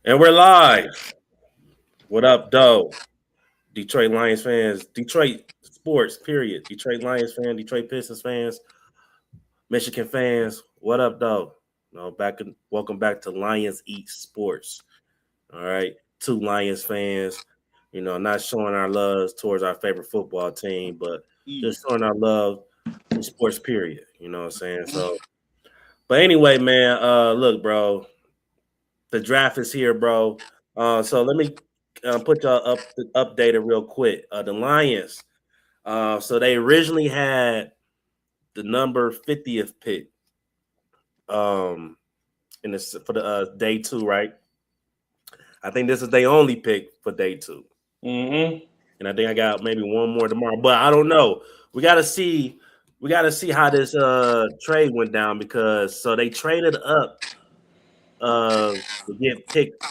And we're live. What up, though? Detroit Lions fans, Detroit sports, period. Detroit Lions fans, Detroit Pistons fans, Michigan fans. What up, though? Welcome back to Lions Eat Sports. All right. Two Lions fans, not showing our love towards our favorite football team, but just showing our love to sports, period. You know what I'm saying? So, but anyway, man, look, bro, the draft is here, bro. So let me put y'all updated real quick. The Lions. So they originally had the number 50th pick. In this for the day two, right? I think this is their only pick for day 2. Mm-hmm. And I think I got maybe one more tomorrow, but I don't know. We got to see. We got to see how this trade went down because so they traded up to get pick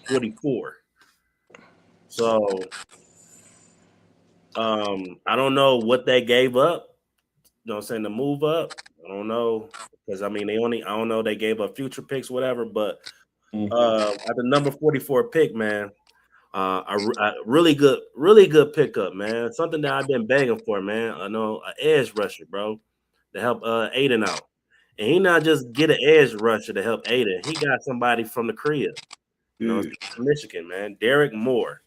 44. So I don't know what they gave up. You know what I'm saying? To move up. I don't know. Because I mean I don't know, they gave up future picks, whatever. But at the number 44 pick, man, a really good pickup, man. Something that I've been begging for, man. I know an edge rusher, bro, to help Aiden out. And he not just get an edge rusher to help Aiden. He got somebody from the crib. You know, from Michigan, man. Derek Moore.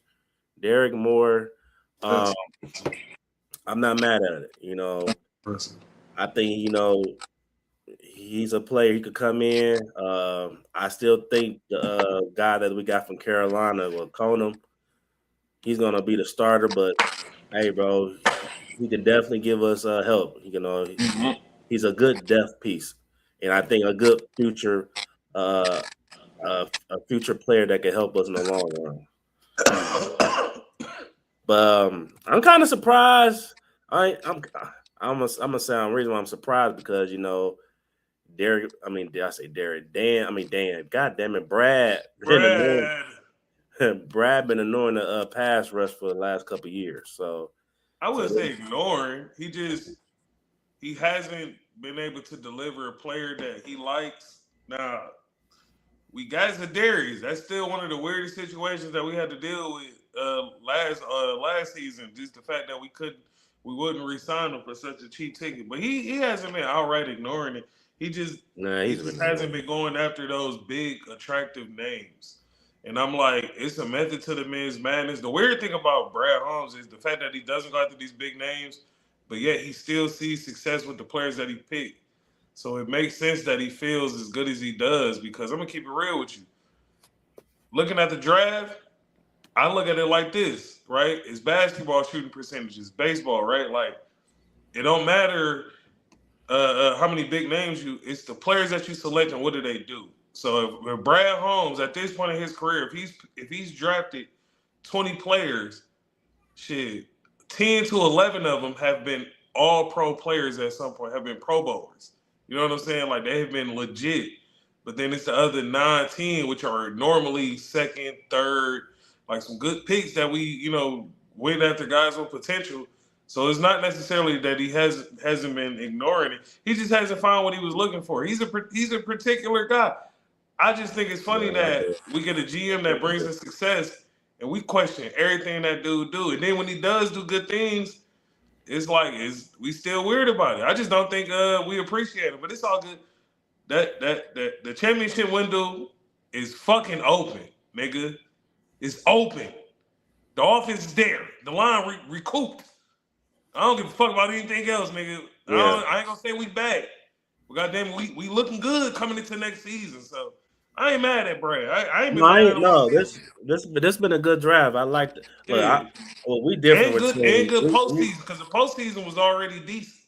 Um, I'm not mad at it. I think he's a player. He could come in. I still think the guy that we got from Carolina, Conum, he's gonna be the starter. But hey, bro, he can definitely give us help. He's a good depth piece, and I think a good future, a future player that can help us in the long run. But I'm kind of surprised. I'm gonna sound reason why I'm surprised because Derek. I mean, did I say Derek? Dan. God damn it, Brad. Brad been annoying the pass rush for the last couple of years. So I wouldn't say ignoring. He hasn't been able to deliver a player that he likes. Now we got Zadarius. That's still one of the weirdest situations that we had to deal with last season. Just the fact that we wouldn't re-sign him for such a cheap ticket. But he hasn't been outright ignoring it. He just hasn't been going after those big attractive names. And I'm like, it's a method to the men's madness. The weird thing about Brad Holmes is the fact that he doesn't go after these big names, but yet he still sees success with the players that he picked. So it makes sense that he feels as good as he does because I'm gonna keep it real with you. Looking at the draft, I look at it like this, right? It's basketball shooting percentages, baseball, right? Like it don't matter how many big names it's the players that you select and what do they do. So if Brad Holmes at this point in his career, if he's drafted 20 players, shit, 10 to 11 of them have been all pro players at some point, have been pro bowlers. You know what I'm saying? Like they have been legit. But then it's the other 9, 10, which are normally second, third, like some good picks that we went after guys with potential. So it's not necessarily that he hasn't been ignoring it. He just hasn't found what he was looking for. He's a particular guy. I just think it's funny that we get a GM that brings us success and we question everything that dude do. And then when he does do good things, it's like we still weird about it. I just don't think we appreciate it. But it's all good. That the championship window is fucking open, nigga. It's open. The offense is there. The line recouped. I don't give a fuck about anything else, nigga. I ain't gonna say we back. But goddamn, we looking good coming into next season. So I ain't mad at Brad. I ain't been mad at him. No, this been a good draft. I liked it. Yeah. Look, we different and good postseason because the postseason was already decent.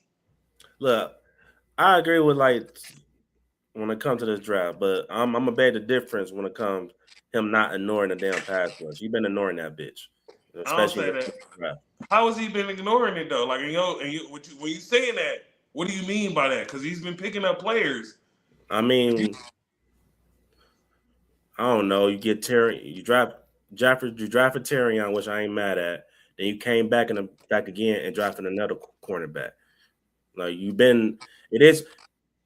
Look, I agree with when it comes to this draft, but I'm gonna bet the difference when it comes him not ignoring the damn pass rush. You've been ignoring that bitch, especially. I don't say that. How has he been ignoring it though? Like, when you saying that, what do you mean by that? Because he's been picking up players. I mean, I don't know. You get Terry, you drafted Terrion, which I ain't mad at. Then you came back again and drafted another cornerback. Like it is.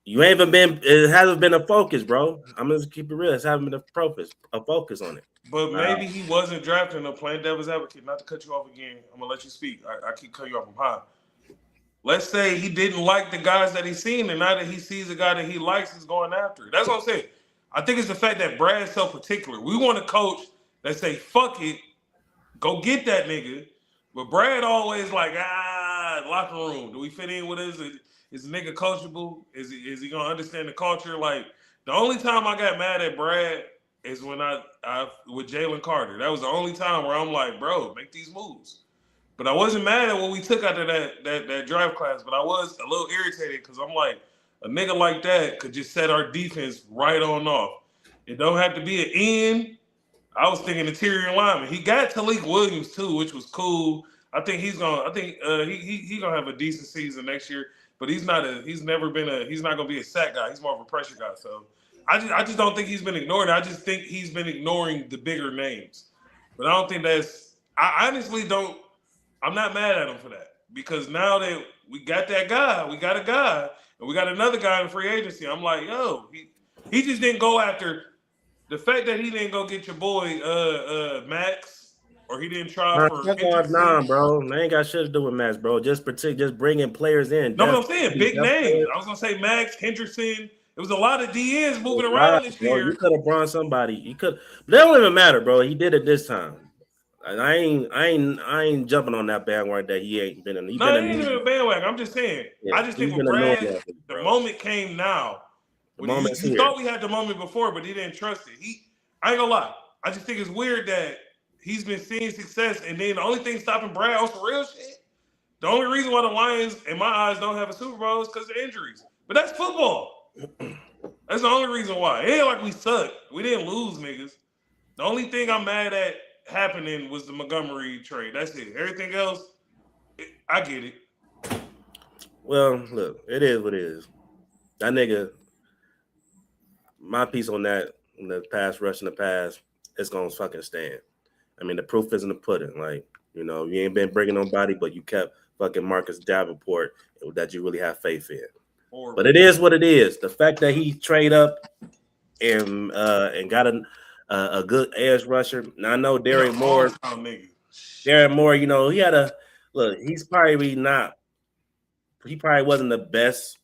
You ain't even been. It hasn't been a focus, bro. I'm gonna keep it real. It hasn't been a focus on it. But maybe he wasn't drafting a playing devil's advocate. Not to cut you off again. I'm gonna let you speak. I keep cutting you off. I'm high. Let's say he didn't like the guys that he's seen, and now that he sees a guy that he likes, he's going after it. That's what I'm saying. I think it's the fact that Brad's so particular. We want a coach that say, "Fuck it, go get that nigga." But Brad always like, locker room. Do we fit in with this? Is the nigga coachable? Is he gonna understand the culture? Like the only time I got mad at Brad is when I with Jalen Carter. That was the only time where I'm like, bro, make these moves. But I wasn't mad at what we took out of that draft class. But I was a little irritated because I'm like, a nigga like that could just set our defense right on off. It don't have to be an end. I was thinking interior lineman. He got Talik Williams too, which was cool. I think he's gonna. I think he gonna have a decent season next year. But he's not a. He's never been a. He's not gonna be a sack guy. He's more of a pressure guy. So I just don't think he's been ignored. I just think he's been ignoring the bigger names. But I don't think that's. I honestly don't. I'm not mad at him for that because now that we got that guy, we got a guy, and we got another guy in free agency. I'm like, yo, he just didn't go after. The fact that he didn't go get your boy Max, or he didn't try for Nah, bro. They ain't got shit to do with Max, bro. Just bringing players in. No, but I'm saying big names. I was gonna say Max Henderson. It was a lot of DNs moving around this year. You could have brought somebody. You could. They don't even matter, bro. He did it this time. And I ain't jumping on that bandwagon that he ain't been in. He ain't in a bandwagon. I'm just saying. Yeah, I just think with Brad, the moment came now. He thought we had the moment before, but he didn't trust it. I ain't gonna lie. I just think it's weird that he's been seeing success, and then the only thing stopping Brad on some real shit. The only reason why the Lions, in my eyes, don't have a Super Bowl is because of injuries. But that's football. That's the only reason why. It ain't like we suck. We didn't lose, niggas. The only thing I'm mad at happening was the Montgomery trade. That's it. Everything else, I get it. Well, look, it is what it is. That nigga. My piece on that, in the pass rush in the past, it's gonna fucking stand. I mean, the proof is in the pudding. Like, you know, you ain't been bringing nobody, but you kept fucking Marcus Davenport that you really have faith in. But it is what it is. The fact that he trade up and got a good edge rusher. Now I know Darren Moore. Darren Moore, you know, he had a look. He's probably not. He probably wasn't the best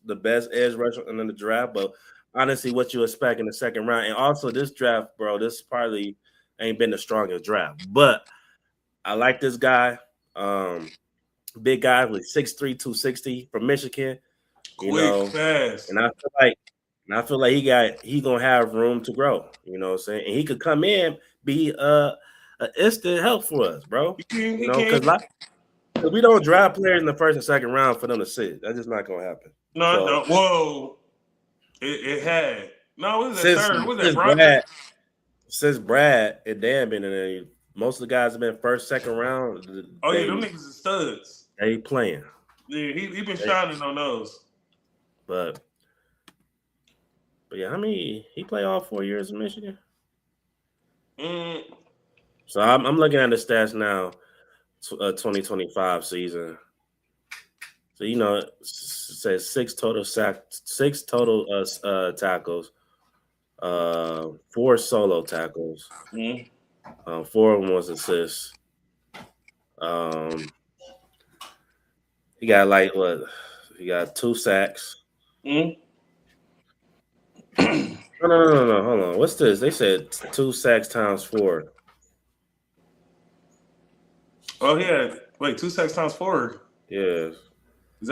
edge rusher in the draft, but. Honestly, what you expect in the second round. And also this draft, bro, this probably ain't been the strongest draft. But I like this guy. Big guy with 6'3", 260 from Michigan. Fast. And I feel like he gonna have room to grow. You know what I'm saying? And he could come in, be an instant help for us, bro. Because we don't draft players in the first and second round for them to sit. That's just not gonna happen. No. Whoa. It had. No, what was that third? What was that, Since Brad and Dan been in there, most of the guys have been first, second round. Them niggas are studs. They playing. Yeah, he been shining on those. But yeah, he played all 4 years in Michigan? So I'm looking at the stats now, 2025 season. So, you know, it says 6 total tackles, 4 solo tackles, 4 of them was assists. He got he got 2 sacks. No, hold on. What's this? They said 2 sacks times 4. Oh, yeah. Wait, 2 sacks times 4? Yeah. Is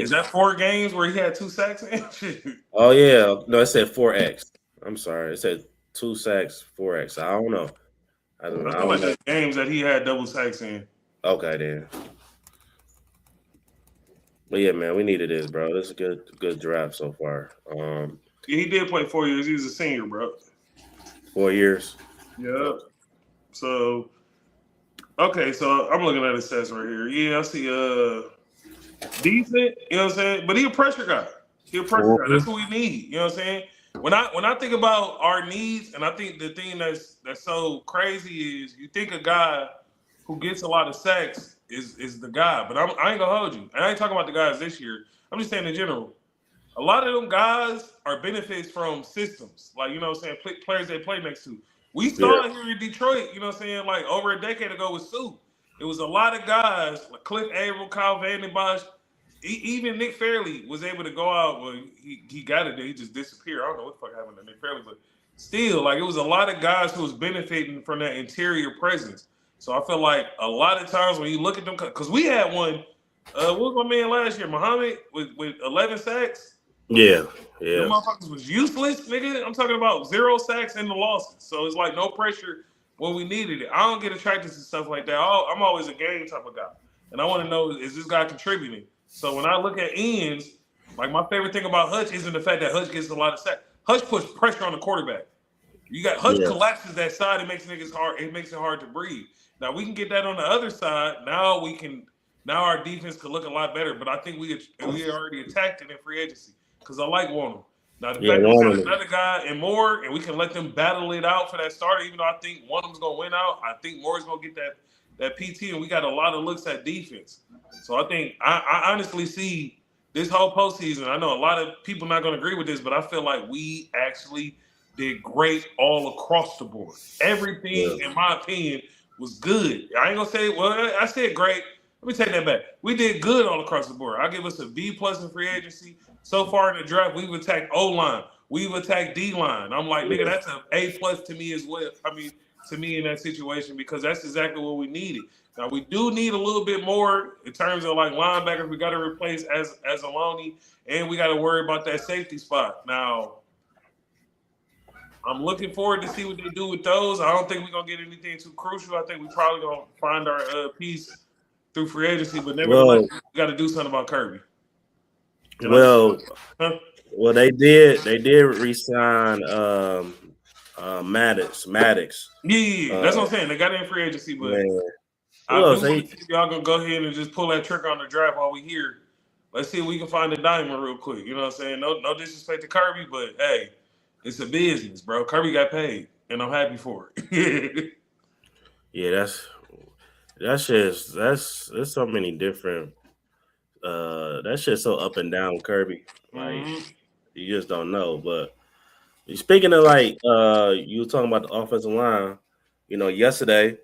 that 4 games where he had 2 sacks in? Oh yeah, no, it said 4x. I'm sorry, it said 2 sacks, 4x. I don't know. I don't know. The games that he had double sacks in. Okay, then. But yeah, man, we needed this, bro. This is a good draft so far. Yeah, he did play 4 years. He was a senior, bro. 4 years. Yeah. So, okay, so I'm looking at his stats right here. Yeah, I see. Decent, you know what I'm saying? But he a pressure guy. Guy. That's what we need. You know what I'm saying? When I think about our needs, and I think the thing that's so crazy is you think a guy who gets a lot of sacks is the guy. But I ain't gonna hold you. And I ain't talking about the guys this year. I'm just saying in general. A lot of them guys are benefits from systems, like you know what I'm saying, players they play next to. We Yeah, saw it here in Detroit, you know what I'm saying, like over a decade ago with Sue. It was a lot of guys like Cliff Averill, Kyle Vanden Bosch, even Nick Fairley was able to go out. Well, he got it there. He just disappeared. I don't know what the fuck happened to Nick Fairley, but still, like it was a lot of guys who was benefiting from that interior presence. So I feel like a lot of times when you look at them, because we had one. What was my man last year? Muhammad with 11 sacks. yeah, Them yeah, motherfuckers was useless, nigga. I'm talking about 0 sacks and the losses. So it's like no pressure when we needed it. I don't get attracted to stuff like that. I'm always a game type of guy. And I want to know, is this guy contributing? So when I look at ends, like my favorite thing about Hutch isn't the fact that Hutch gets a lot of sacks. Hutch puts pressure on the quarterback. You got Hutch yeah, collapses that side. It makes niggas hard. It makes it hard to breathe. Now we can get that on the other side. Now we can. Now our defense could look a lot better. But I think we already attacked it in free agency because I like Warner. Now the yeah. fact that we One got of them. another guy and Moore, and we can let them battle it out for that starter. Even though I think one of them's gonna win out, I think Moore's gonna get that PT, and we got a lot of looks at defense. So I think I honestly see this whole postseason. I know a lot of people not gonna agree with this, but I feel like we actually did great all across the board. Everything, Yeah, in my opinion, was good. I ain't gonna say, well, I said great. Let me take that back. We did good all across the board. I'll give us a B plus in free agency. So far in the draft, we've attacked O line, we've attacked D line. I'm like, nigga, yeah, that's an A plus to me as well. I mean, to me in that situation because that's exactly what we needed. Now we do need a little bit more in terms of like linebackers. We got to replace as Aloni, and we got to worry about that safety spot. Now I'm looking forward to see what they do with those. I don't think we're gonna get anything too crucial. I think we probably gonna find our piece through free agency, but nevertheless, well, we got to do something about Kirby. And I, well, huh? well. They did resign Maddox. Yeah, Uh, that's what I'm saying. They got it in free agency, but man, who I do else? want to see if y'all gonna go ahead and just pull that trigger on the draft while we here. Let's see if we can find a diamond real quick. You know what I'm saying? No disrespect to Kirby, but hey, it's a business, bro. Kirby got paid, and I'm happy for it. Yeah, that's just there's so many different. That shit's so up and down, Kirby. Like hmm you just don't know. But speaking of like, you were talking about the offensive line. You know, yesterday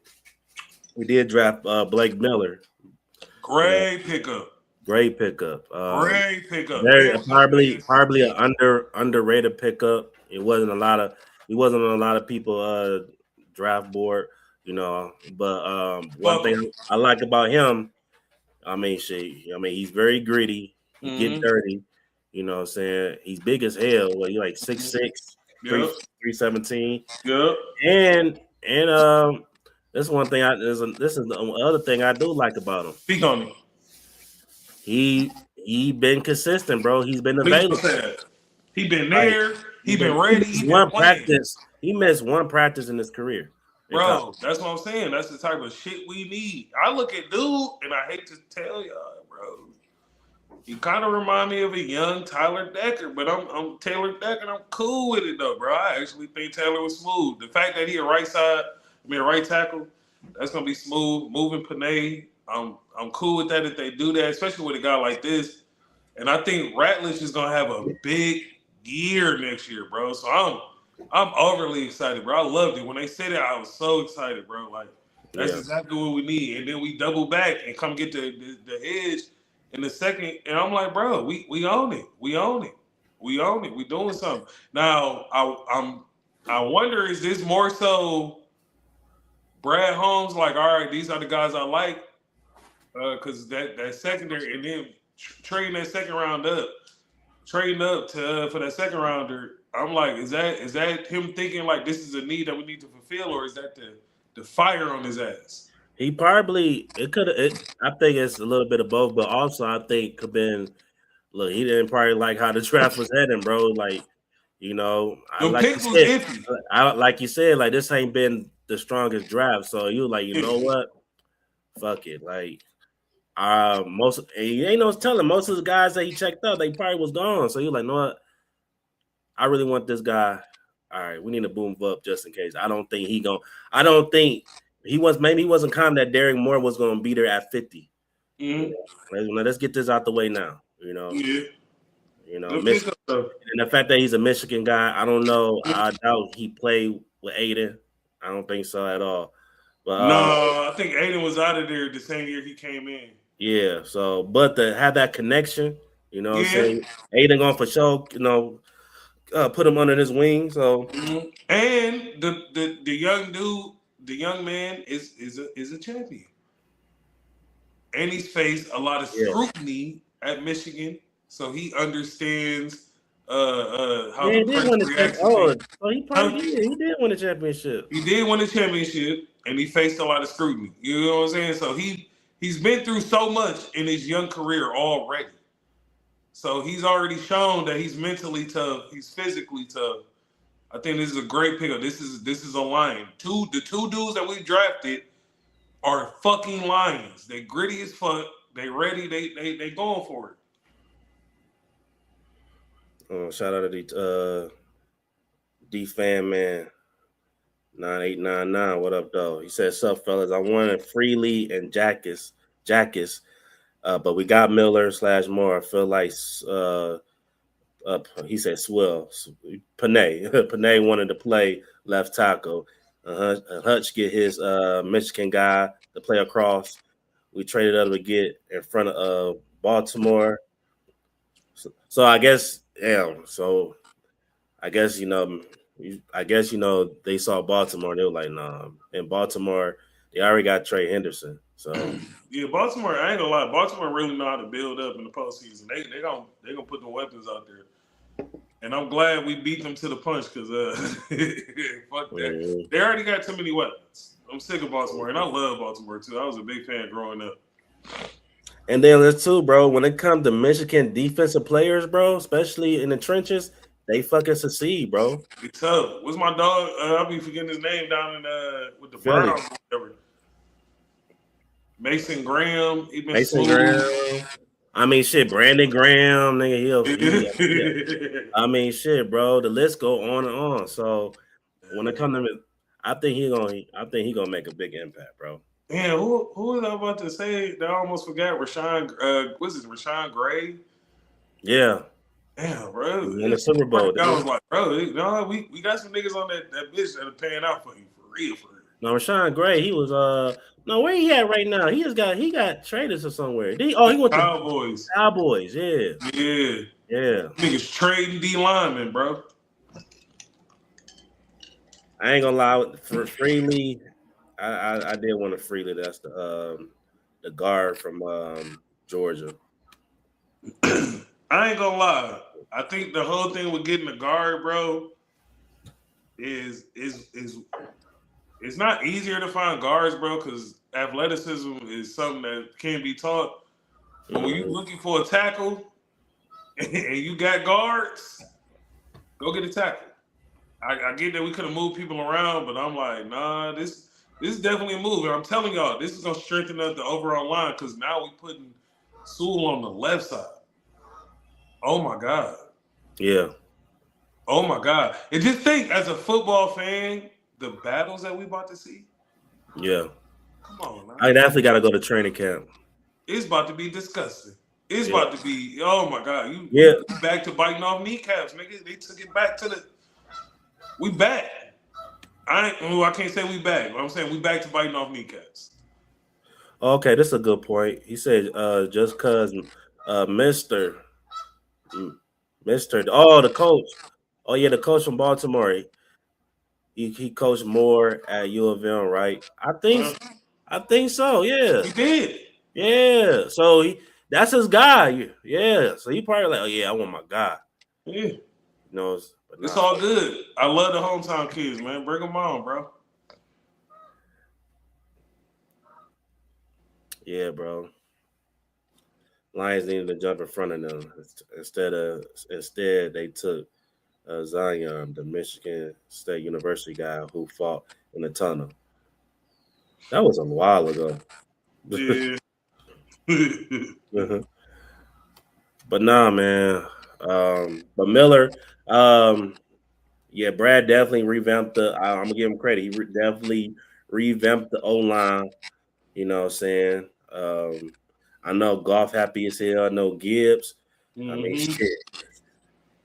we did draft Blake Miller. You know, Great pickup. great pickup. Great pickup. Very Damn good man. probably an underrated pickup. He wasn't on a lot of people draft board. You know, but one Fuck him. thing I like about him, I mean, he's very gritty. He get hmm dirty. You know what I'm saying? He's big as hell. What, he like 6'6", Yep. 317. Yep. And this one thing this is the other thing I do like about him. Speak on it. He been consistent, bro. He's been Please don't available. say that. He been Like there. He been ready. he He missed been one playing. practice. He missed one practice in his career in college. Bro, that's what I'm saying. That's the type of shit we need. I look at dude, and I hate to tell y'all, bro. He kind of remind me of a young Tyler Decker, but I'm Taylor Decker. And I'm cool with it though, bro. I actually think Taylor was smooth. The fact that he a right tackle, that's gonna be smooth. Moving Panay, I'm cool with that if they do that, especially with a guy like this. And I think Ratledge is gonna have a big year next year, bro. So I'm overly excited, bro. I loved it when they said it. I was so excited, bro. Like that's Yeah, exactly what we need. And then we double back and come get the edge in the second. And I'm like, bro, we own it. We own it. We own it. We doing something now. I wonder, is this more so Brad Holmes? Like, all right, these are the guys I like, because that secondary, and then trading that second round up, trading up to for that second rounder. I'm like, is that him thinking like this is a need that we need to fulfill, or is that the fire on his ass? he probably it could. I think it's a little bit of both, but also I think could been. Look, he didn't probably like how the draft was heading, bro. Like, you know, I Them like you picks was said, iffy. like you said, like this ain't been the strongest draft. So you like, you know Iffy. what? Fuck it. Like, most and you ain't no telling most of the guys that he checked out, they probably was gone. So you like, know what? I really want this guy. All right, we need to boom up just in case. I don't think I don't think maybe he wasn't calm that Derek Moore was gonna be there at 50. You Mhm. know, let's get this out the way now. Yeah. You know, Good pickup though. and the fact that he's a Michigan guy, I don't know. I doubt he played with Aiden. I don't think so at all. But No, I think Aiden was out of there the same year he came in. yeah. So, but to have that connection, you know, what I'm Yeah. saying Aiden going for sure. You know, put him under his wing. So, And the young dude, the young man is a champion. And he's faced a lot of yeah. scrutiny at Michigan, so he understands how Yeah, the he did press win the reacts championship. to Oh, things. so he Huh? probably did. He did win the championship. He did win the championship, and he faced a lot of scrutiny. You know what I'm saying? So he's been through so much in his young career already. So he's already shown that he's mentally tough. He's physically tough. I think this is a great pickup. This is a lion. The two dudes that we drafted are fucking lions. They gritty as fuck. They ready. They going for it. Shout out to the D fan man 9899. What up, though? He said, "Sup, fellas? I wanted Freely and Jackus, but we got Miller / Moore. I feel like he said Swill Panay Panay wanted to play left tackle. Hutch get his Michigan guy to play across. We traded up to get in front of Baltimore. So I guess So I guess they saw Baltimore and they were like, nah. In Baltimore, they already got Trey Henderson. So Yeah, Baltimore. I ain't gonna lie. Baltimore really know how to build up in the postseason. They gonna put the weapons out there. And I'm glad we beat them to the punch because fuck that. They already got too many weapons. I'm sick of Baltimore, and I love Baltimore too. I was a big fan growing up. And then there's too, bro. When it comes to Michigan defensive players, bro, especially in the trenches, they fucking succeed, bro. It's tough. What's my dog? I'll be forgetting his name down in with the Philly. Browns or whatever. Mason Graham. He been Mason smooth. Graham. I mean, shit, Brandon Graham, nigga. I mean, shit, bro. The list go on and on. So when it comes to, I think he gonna make a big impact, bro. Man, who was I about to say? That I almost forgot. Rashawn Gray? Yeah. Damn, bro. In the Super Bowl. I was like, bro, no, we got some niggas on that bitch that are paying out for you for real. No, Rashawn Gray, he was where he at right now? He got traded to somewhere. He went Cowboys. to Cowboys, yeah. Yeah. Niggas trading D linemen, bro. I ain't gonna lie, for Freely, I did want to Freely. That's the guard from Georgia. I ain't gonna lie. I think the whole thing with getting a guard, bro, is it's not easier to find guards, bro, because athleticism is something that can be taught. But when you're looking for a tackle and you got guards, go get a tackle. I get that we could have moved people around, but I'm like, nah, this is definitely a move. And I'm telling y'all, this is gonna strengthen up the overall line because now we putting Sewell on the left side. Oh my God. Yeah. Oh my God. And just think, as a football fan, the battles that we about to see. Yeah. Come on, man. I definitely gotta go to training camp. It's about to be disgusting. It's about to be, oh my God. You back to biting off kneecaps, nigga. They took it back to the. We back. I can't say we back, but I'm saying we back to biting off kneecaps. Okay, this is a good point. He said, just cause Mr. the coach. Oh yeah, the coach from Baltimore. He coached more at U of M, right? I think so. Yeah, he did. Yeah, so that's his guy. Yeah, so he probably like, oh yeah, I want my guy. Yeah, you know, it's all good. I love the hometown kids, man. Bring them on, bro. Yeah, bro. Lions needed to jump in front of them. Instead they took Zion, the Michigan State University guy who fought in the tunnel. That was a while ago. Yeah. But nah, man. But Miller, yeah, Brad definitely revamped I'm gonna give him credit. He definitely revamped the O line. You know what I'm saying? I know Goff happy as hell. I know Gibbs. I mean, shit.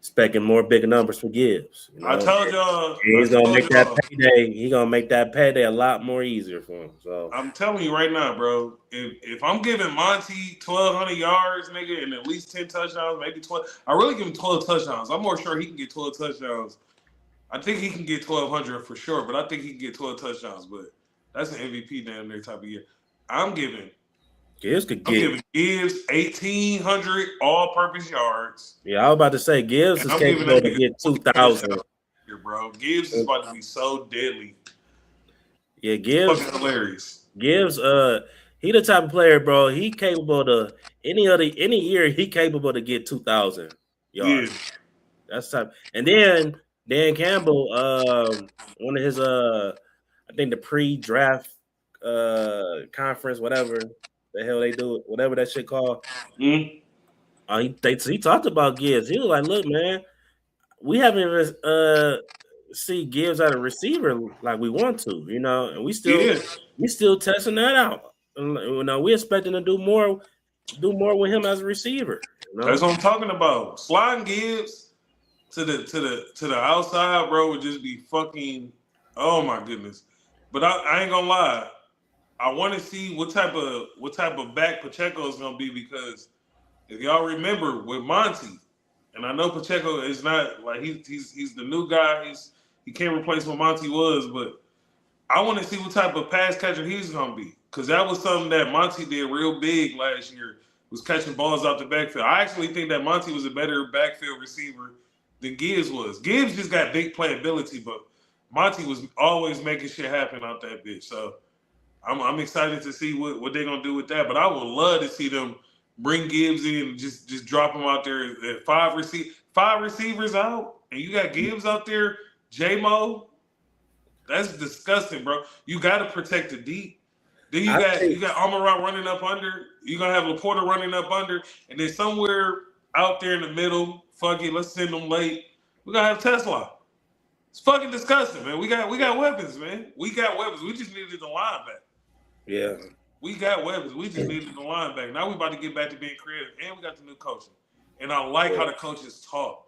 expecting more bigger numbers for Gibbs. You know? I told y'all. He's gonna make that payday. He's gonna make that payday a lot more easier for him. So I'm telling you right now, bro. If I'm giving Monty 1,200 yards, nigga, and at least 10 touchdowns, maybe 12, I really give him 12 touchdowns. I'm more sure he can get 12 touchdowns. I think he can get 1,200 for sure, but I think he can get 12 touchdowns. But that's an MVP damn near type of year. I'm giving Gibbs 1,800 all-purpose yards. Yeah, I was about to say Gibbs is capable to get 2,000. Here, bro. Gibbs is about to be so deadly. Yeah, Gibbs fucking hilarious. Gibbs, he the type of player, bro. He capable to any year he capable to get 2,000 yards. Yeah. That's type. And then Dan Campbell, one of his I think the pre-draft conference, whatever the hell they do, whatever that shit called. Mm-hmm. He talked about Gibbs. He was like, "Look, man, we haven't even see Gibbs as a receiver like we want to, you know, and we still testing that out. You know, we expecting to do more with him as a receiver. You know? That's what I'm talking about. Sliding Gibbs to the outside, bro, would just be fucking. Oh my goodness! But I ain't gonna lie. I want to see what type of back Pacheco is gonna be, because if y'all remember with Monty, and I know Pacheco is not like he's the new guy. He can't replace what Monty was, but I want to see what type of pass catcher he's gonna be, because that was something that Monty did real big last year, was catching balls out the backfield. I actually think that Monty was a better backfield receiver than Gibbs was. Gibbs just got big playability, but Monty was always making shit happen out that bitch. So I'm excited to see what they're gonna do with that. But I would love to see them bring Gibbs in and just drop him out there at five receivers out, and you got Gibbs out there, J-Mo. That's disgusting, bro. You got to protect the deep. Then you got Amon-Ra running up under. You're gonna have Laporta running up under, and then somewhere out there in the middle, fuck it, let's send them late. We gotta have Tesla. It's fucking disgusting, man. We got weapons, man. We got weapons. We just needed the line back. Yeah. We got weapons. We just needed the line back. Now we about to get back to being creative, and we got the new coaching. And I like how the coaches talk.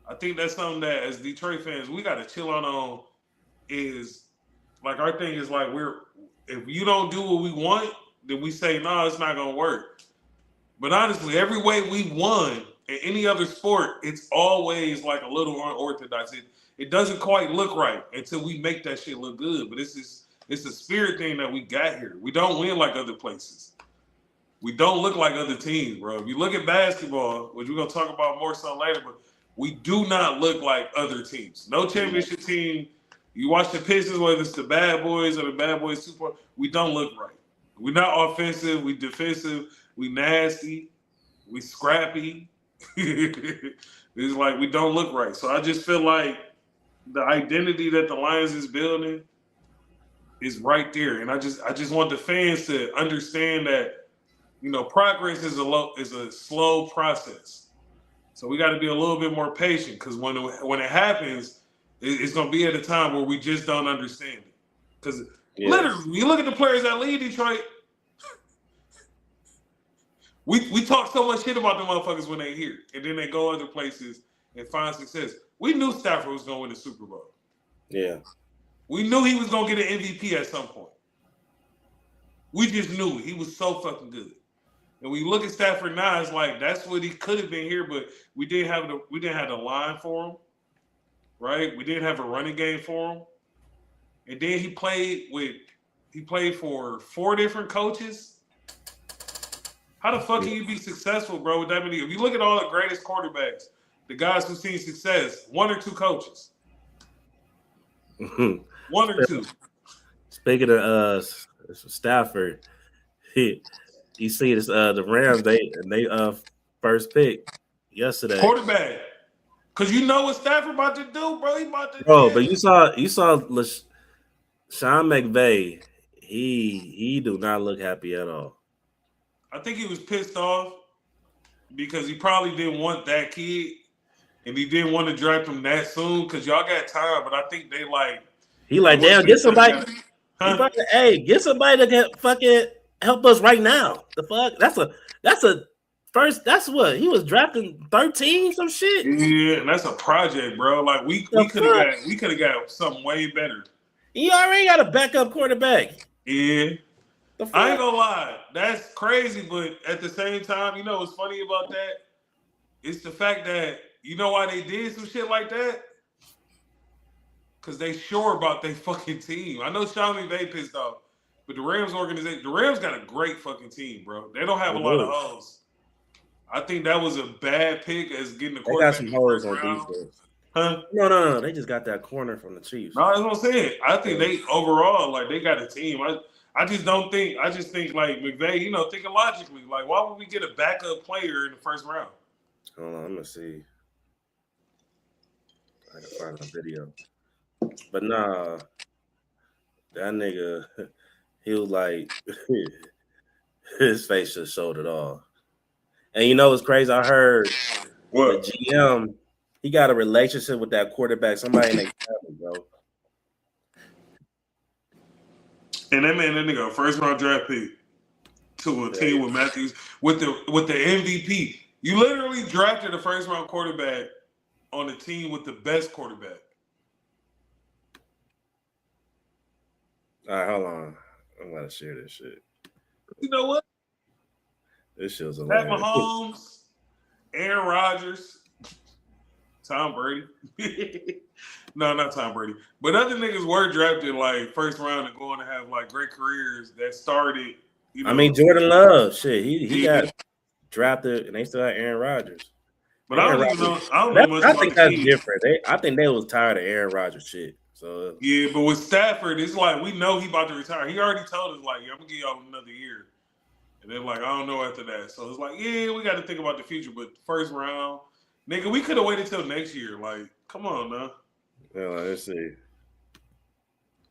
I think that's something that, as Detroit fans, we got to chill on. Is like, our thing is like, if you don't do what we want, then we say no, it's not gonna work. But honestly, every way we won in any other sport, it's always like a little unorthodox. It doesn't quite look right until we make that shit look good. But it's a spirit thing that we got here. We don't win like other places. We don't look like other teams, bro. If you look at basketball, which we're gonna talk about more so later, but we do not look like other teams. No championship team. You watch the Pistons, whether it's the Bad Boys or the Bad Boys 2.0, we don't look right. We're not offensive. We defensive. We nasty. We scrappy. It's like we don't look right. So I just feel like the identity that the Lions is building is right there, and I just want the fans to understand that, you know, progress is a slow process. So we got to be a little bit more patient, because when it happens, it's going to be at a time where we just don't understand it. Because literally, you look at the players that lead Detroit, we talk so much shit about the motherfuckers when they here, and then they go other places and find success. We knew Stafford was going to win the Super Bowl. Yeah. We knew he was going to get an MVP at some point. We just knew it. He was so fucking good. And when you look at Stafford now, it's like that's what he could have been here, but we didn't have the line for him, right? We didn't have a running game for him. And then he played for 4 different coaches. How the fuck can you be successful, bro, with that many? If you look at all the greatest quarterbacks, the guys who've seen success, 1 or 2 coaches. 1 or 2. Speaking of Stafford, you see this the Rams, they first pick yesterday. Quarterback. Cause you know what Stafford about to do, bro. He about to but you saw Sean McVay, he do not look happy at all. I think he was pissed off because he probably didn't want that kid. And he didn't want to draft him that soon because y'all got time, but I think they like. He like, damn, get somebody. Hey, get somebody that can fucking help us right now. The fuck, that's a First, that's what he was drafting 13, some shit. Yeah, and that's a project, bro. Like we The could have fuck? got something way better. He already got a backup quarterback. Yeah. The I ain't fuck? gonna lie, that's crazy, but at the same time, you know what's funny about that? It's the fact that you know why they did some shit like that? Cause they sure about their fucking team. I know Sean McVay pissed off, but the Rams organization, the Rams got a great fucking team, bro. They don't have They a lot of do. hoes. I think that was a bad pick as getting a They got quarterback some in the holes first on round. defense. Huh? No. They just got that corner from the Chiefs. No, that's what I'm saying. I think Yeah. they overall, like they got a team. I just don't think I just think like McVay, you know, thinking logically, like why would we get a backup player in the first round? Hold on, I'm gonna see. I can find a video. But nah, that nigga, he was like, his face just showed it all. And you know what's crazy? I heard the What? GM, he got a relationship with that quarterback, somebody in their family, bro. And that man, that nigga, a first round draft pick to a Yeah. team with Matthews with the MVP. You literally drafted a first round quarterback on a team with the best quarterback. All right, hold on. I'm gonna share this shit. You know what? This shit's Pat hilarious. Mahomes, Aaron Rodgers, Tom Brady. No, not Tom Brady. But other niggas were drafted like first round and going to have like great careers that started, you I know. mean, Jordan Love, shit, he got Yeah. drafted, and they still had Aaron Rodgers. But I Aaron don't even Rodgers. know. I don't know much I about think the that's Chiefs. different. I think they was tired of Aaron Rodgers shit. So Yeah, but with Stafford, it's like we know he about to retire. He already told us like, yeah, I'm gonna give y'all another year. And then like I don't know after that. So it's like, yeah, we got to think about the future. But first round, nigga, we could have waited till next year. Like, come on now. let's see.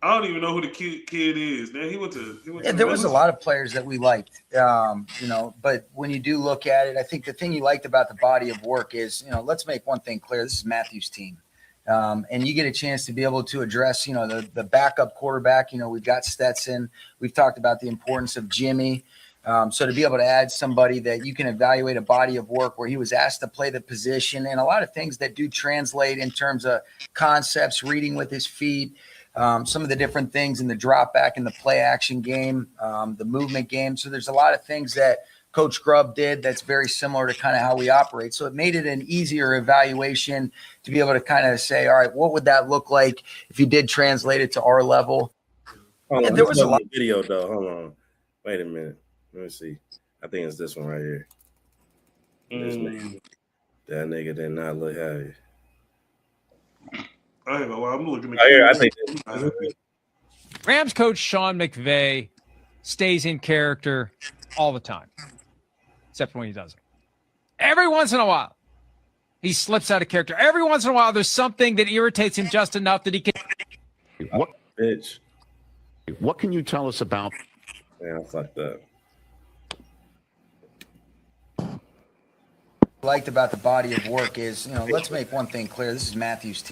I don't even know who the kid is. Then he went to Yeah, the there was a Mets. lot of players that we liked, but when you do look at it, I think the thing you liked about the body of work is, let's make one thing clear. This is Matthew's team. And you get a chance to be able to address, the backup quarterback. We've got Stetson. We've talked about the importance of Jimmy. So to be able to add somebody that you can evaluate a body of work where he was asked to play the position and a lot of things that do translate in terms of concepts, reading with his feet, some of the different things in the drop back in the play action game, the movement game. So there's a lot of things that Coach Grubb did that's very similar to kind of how we operate. So it made it an easier evaluation to be able to kind of say, all right, what would that look like if you did translate it to our level? Hold on, There this was a lot. wasn't the video though. Hold on. Wait a minute. Let me see. I think it's this one right here. This nigga, that nigga did not look happy. I ain't gonna lie, I'm looking at Oh, yeah, I kids. think Rams coach Sean McVay stays in character all the time, except when he doesn't. Every once in a while, he slips out of character. Every once in a while, there's something that irritates him just enough that he can. What bitch. What can you tell us about? Man, I fucked up. Liked about the body of work is, let's make one thing clear. This is Matthew's team.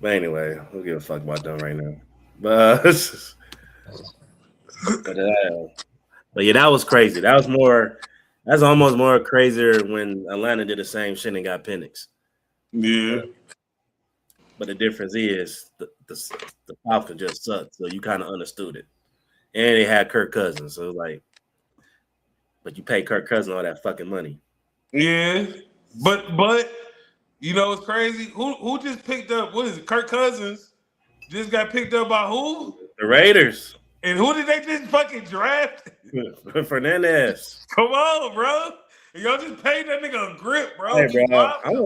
But anyway, we'll give a fuck about them right now. But yeah, that was crazy. That's almost more crazier when Atlanta did the same shit and got Penix. Yeah. But the difference is the Falcons just sucked, so you kind of understood it. And they had Kirk Cousins, so like, but you pay Kirk Cousins all that fucking money. Yeah. But you know what's crazy? Who just picked up what is it? Kirk Cousins just got picked up by who? The Raiders. And who did they just fucking draft? Fernandez. Come on, bro. And y'all just paid that nigga a grip, bro. Hey, Keep bro, popping.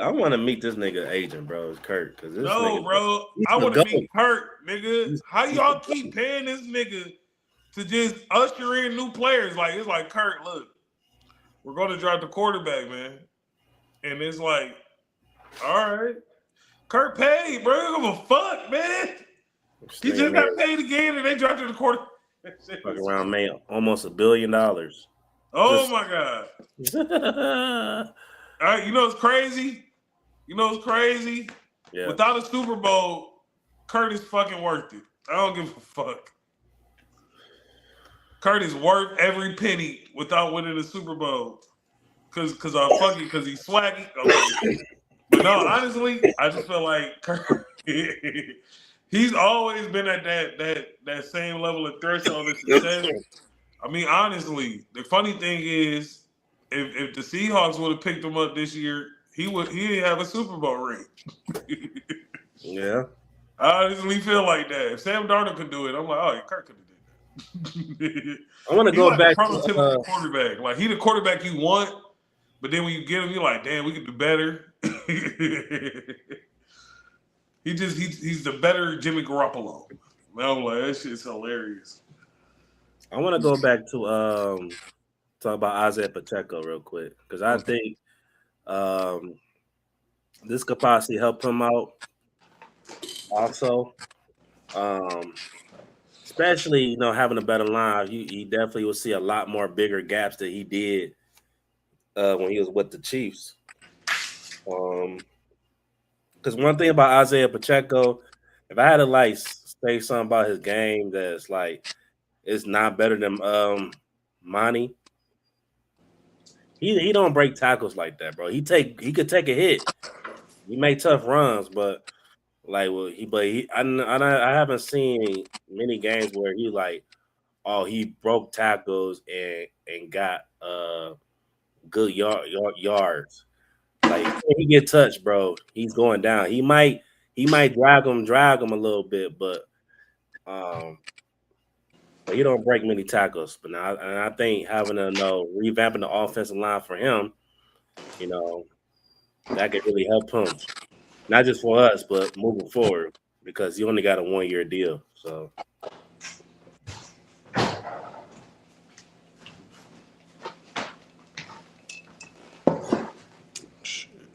I want to meet this nigga agent, bro. It's Kurt, because this No, nigga, bro. he's I the want to GOAT. meet Kurt, nigga. He's How the y'all GOAT. keep paying this nigga to just usher in new players? Like, it's like, Kurt, look, we're going to draft the quarterback, man. And it's like, all right. Kurt paid, bro. I don't give a fuck, man. He just got paid again and they drafted the quarterback. Fuck around, man. Almost $1 billion. Oh, my God. All right, you know what's crazy? Yeah. Without a Super Bowl, Kurt is fucking worth it. I don't give a fuck. Kurt is worth every penny without winning a Super Bowl. because he's swaggy. Okay. But no, honestly, I just feel like he's always been at that same level of threshold of success. I mean, honestly, the funny thing is, if the Seahawks would have picked him up this year, he'd have a Super Bowl ring. Yeah. I honestly feel like that. If Sam Darnold could do it, I'm like, oh, Kirk could have did that. I want to go back to prototypical quarterback. Like he the quarterback you want, but then when you get him, you're like, damn, we could do better. He's the better Jimmy Garoppolo. I'm like, that shit's hilarious. I want to go back to talk about Isaiah Pacheco real quick because I think this could possibly help him out. Also, especially having a better line, he definitely will see a lot more bigger gaps than he did when he was with the Chiefs. Because one thing about Isaiah Pacheco, if I had to say something about his game that's it's not better than Monty, he don't break tackles like that, bro. He could take a hit. He make tough runs, but I haven't seen many games where he broke tackles and got good yards. When he get touched, bro, he's going down. He might drag him a little bit, but he don't break many tackles. But now, and I think having revamping the offensive line for him, that could really help him. Not just for us, but moving forward, because he only got a 1-year deal. So.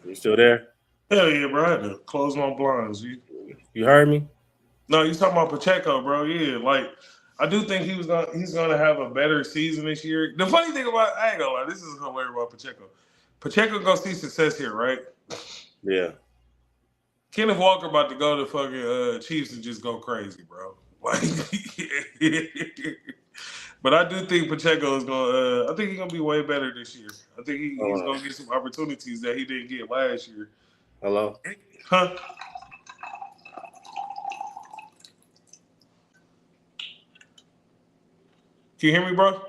You still there? Hell yeah, bro. I had to close my blinds. You heard me? No, you talking about Pacheco, bro. Yeah, I do think he's gonna have a better season this year. The funny thing about I ain't gonna lie, this is hilarious about Pacheco. Pacheco gonna see success here, right? Yeah. Kenneth Walker about to go to fucking Chiefs and just go crazy, bro. But I do think Pacheco is gonna. I think he's gonna be way better this year. I think he's gonna get some opportunities that he didn't get last year. Hello? Huh? Can you hear me, bro?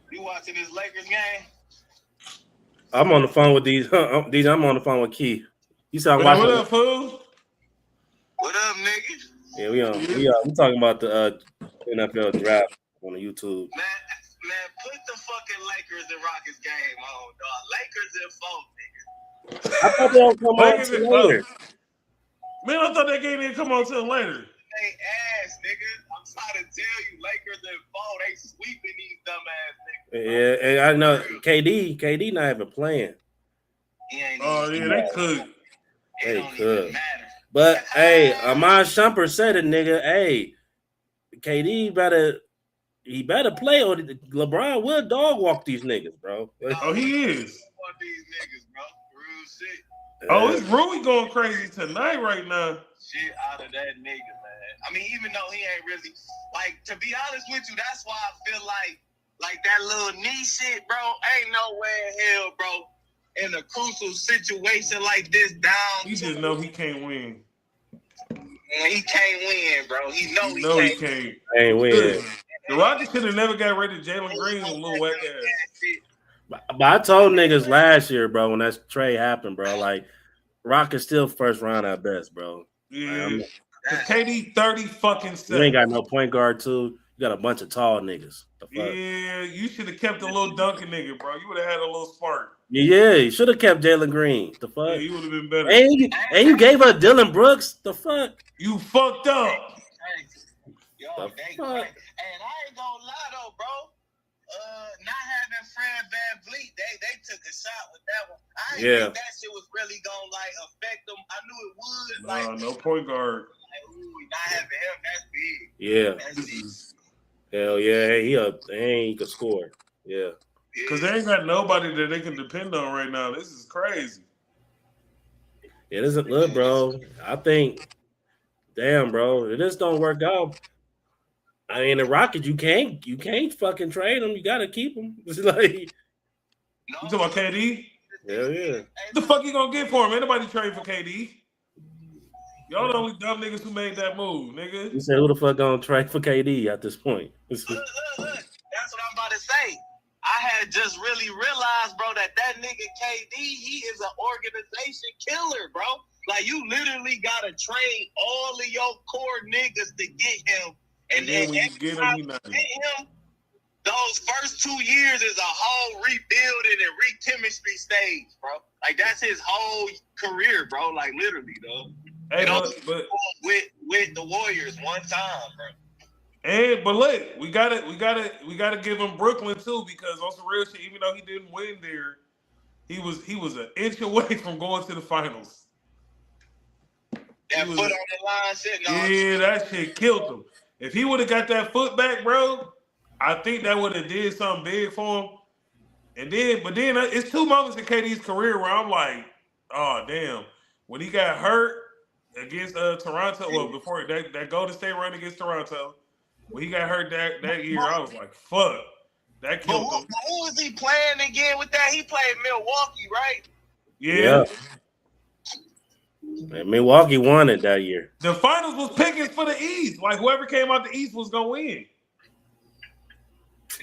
You watching this Lakers game? I'm on the phone with these. DJ, I'm on the phone with Key. You said I'm watching. What up, fool? What up, nigga? Yeah, we talking about the NFL draft on the YouTube. Man, put the fucking Lakers and Rockets game on, dog. Lakers in 4, nigga. I thought they don't come on till later. Man, I thought that game didn't come on till later. They ass, nigga. I'm trying to tell you, Lakers in 4, they sweeping these dumbass niggas. Yeah, and I know KD not even playing. He ain't they could. They don't could. even matter. But hey, Amon Shumpert said it, nigga. Hey, KD better play, or LeBron will dog walk these niggas, bro. Oh, he is. These niggas, bro. Real shit. Oh, it's Rui going crazy tonight right now. Shit out of that nigga, man. I mean, even though he ain't really to be honest with you, that's why I feel like that little knee shit, bro. Ain't no way in hell, bro. In a crucial situation like this, down. He just know he can't win. He can't win, bro. He can't. Ain't win. The Rockets should have never got rid of Jalen Green with little whack ass. But I told niggas last year, bro, when that trade happened, bro, Rockets still first round at best, bro. Yeah. KD 30 fucking 7. You ain't got no point guard too. You got a bunch of tall niggas. Yeah, you should have kept a little Duncan nigga, bro. You would have had a little spark. Yeah, you should have kept Jalen Green. The fuck? Yeah, you would have been better. And you gave up Dylan Brooks. The fuck? You fucked up. Yo, and I ain't gonna lie though, bro. Not having Fred VanVleet, they took a shot with that one. I didn't think that shit was really gonna affect them. I knew it would. No point guard. Not having him, that's big. Yeah. That's big. Hell yeah, he could score. Yeah. Because they ain't got nobody that they can depend on right now. This is crazy. It isn't good, bro. I think, damn, bro, if this don't work out, I mean, the Rockets, you can't fucking trade them. You gotta keep them. It's you talking about KD? Hell yeah. What the fuck you gonna get for him? Ain't nobody trade for KD. Y'all the only dumb niggas who made that move, nigga. You said who the fuck gonna trade for KD at this point? Look. That's what I'm about to say. I had just really realized, bro, that nigga KD, he is an organization killer, bro. Like, you literally gotta trade all of your core niggas to get him. And then when you get him, he not. Those first 2 years is a whole rebuilding and re-chemistry stage, bro. Like, that's his whole career, bro. Like, literally, though. Hey, but with the Warriors one time, bro. But look, we gotta give him Brooklyn too, because on some real shit, even though he didn't win there, he was an inch away from going to the finals. That foot on the line shit. Yeah, that shit killed him. If he would have got that foot back, bro, I think that would have did something big for him. But then it's 2 moments in KD's career where I'm like, oh damn, when he got hurt against Toronto, well before that Golden State run against Toronto. When he got hurt that year, I was like, fuck. That killed him. Who was he playing again with that? He played Milwaukee, right? Yeah. And Milwaukee won it that year. The finals was picking for the East. Like, whoever came out the East was going to win.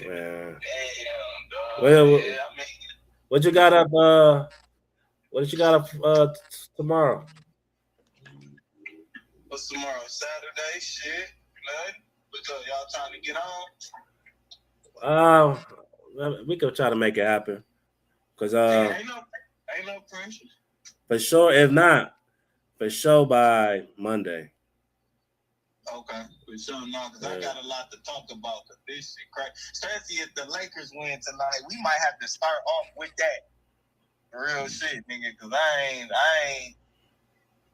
Yeah. Damn, dog. Well, yeah, I mean, what you got up? What you got up tomorrow? what's tomorrow? Saturday? Shit. Nothing. Because y'all trying to get on? We could try to make it happen. Cause ain't no pressure. for sure, if not, for sure by Monday. Okay, for sure, no, because I got a lot to talk about. Cause this shit crazy. Especially if the Lakers win tonight, we might have to start off with that. Real shit, nigga. Cause I ain't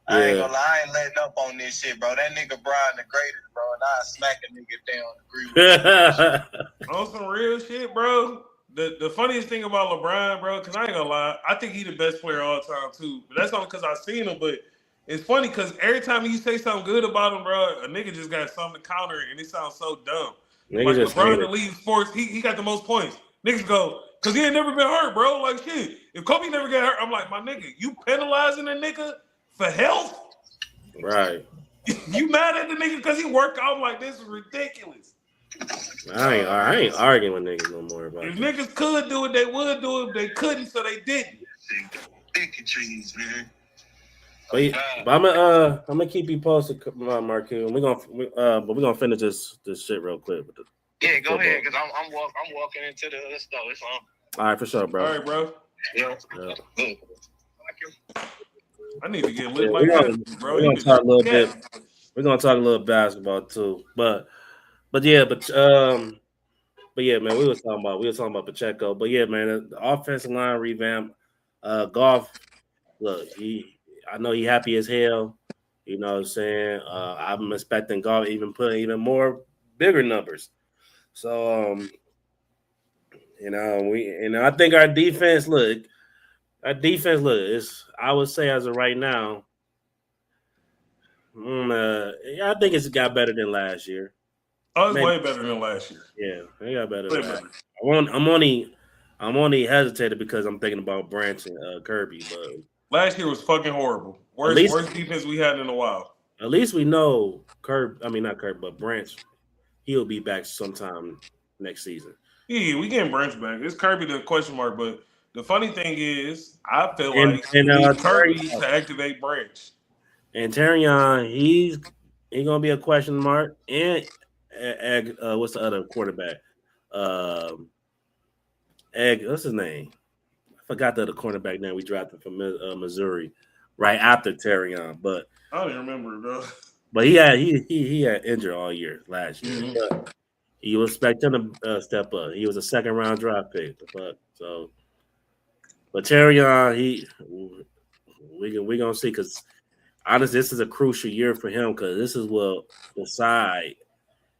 gonna lie, I ain't letting up on this shit, bro. That nigga Brian the greatest, bro, and I smack a nigga down. Agree with On some real shit, bro. The funniest thing about LeBron, bro, because I ain't gonna lie, I think he the best player all time too. But that's only because I seen him. But it's funny because every time you say something good about him, bro, a nigga just got something to counter it, and it sounds so dumb. Like LeBron in the league sports, he got the most points. Niggas go, because he ain't never been hurt, bro. Like, shit, if Kobe never got hurt, I'm like, my nigga, you penalizing a nigga for health? Right. You mad at the nigga because he work out? I'm like, this is ridiculous. I ain't arguing with niggas no more about it. If niggas could do it, they would do it. They couldn't, so they didn't. Big trees, man. But I'm gonna keep you posted, Marquis. We're gonna finish this shit real quick. Yeah, go ahead, because I'm walking into the store. It's on. All right, for sure, bro. All right, bro. Yeah. I need to get lit Yeah, like that, bro. We're gonna talk a little bit. We're gonna talk a little basketball too, but yeah, man. We were talking about Pacheco, but yeah, man, the offensive line revamp. Golf. Look, I know he happy as hell. You know what I'm saying? I'm expecting Golf even put even more bigger numbers. So I think our defense is, I would say as of right now, I think it's got better than last year. Oh, it's way better than last year. Yeah, it got better than last year. I'm only hesitated because I'm thinking about Branch and Kirby, but last year was fucking horrible. Worst defense we had in a while. At least we know Branch, he'll be back sometime next season. Yeah, we getting Branch back. It's Kirby the question mark, but the funny thing is, I feel like Kirby needs to activate Branch. And Terrion, he's gonna be a question mark. And what's the other quarterback? What's his name? I forgot the other cornerback name we drafted from Missouri right after Terrion, but I don't even remember, bro. But he had injured all year last year. Mm-hmm. But he was expecting to step up. He was a second round draft pick. But Terrion, we gonna see, because honestly, this is a crucial year for him, because this is what decide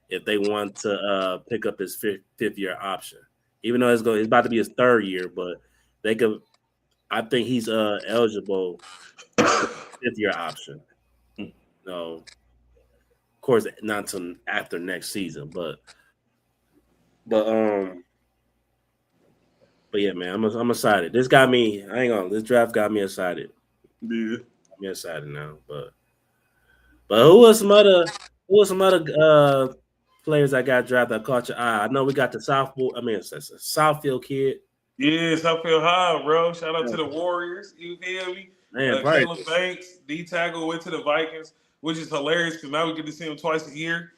if they want to pick up his fifth year option. Even though it's about to be his third year, but they could. I think he's eligible for the fifth year option. No, of course, not until after next season, but But yeah, man, I'm excited. This got me. I ain't gonna. This draft got me excited. Yeah. Got me excited now. But who was some other players that got drafted that caught your eye? I know we got the it's a Southfield kid. Yes, I feel high, bro. Shout out to the Warriors. You feel me? Man, probably Caleb Banks, D tackle, went to the Vikings, which is hilarious because now we get to see him twice a year.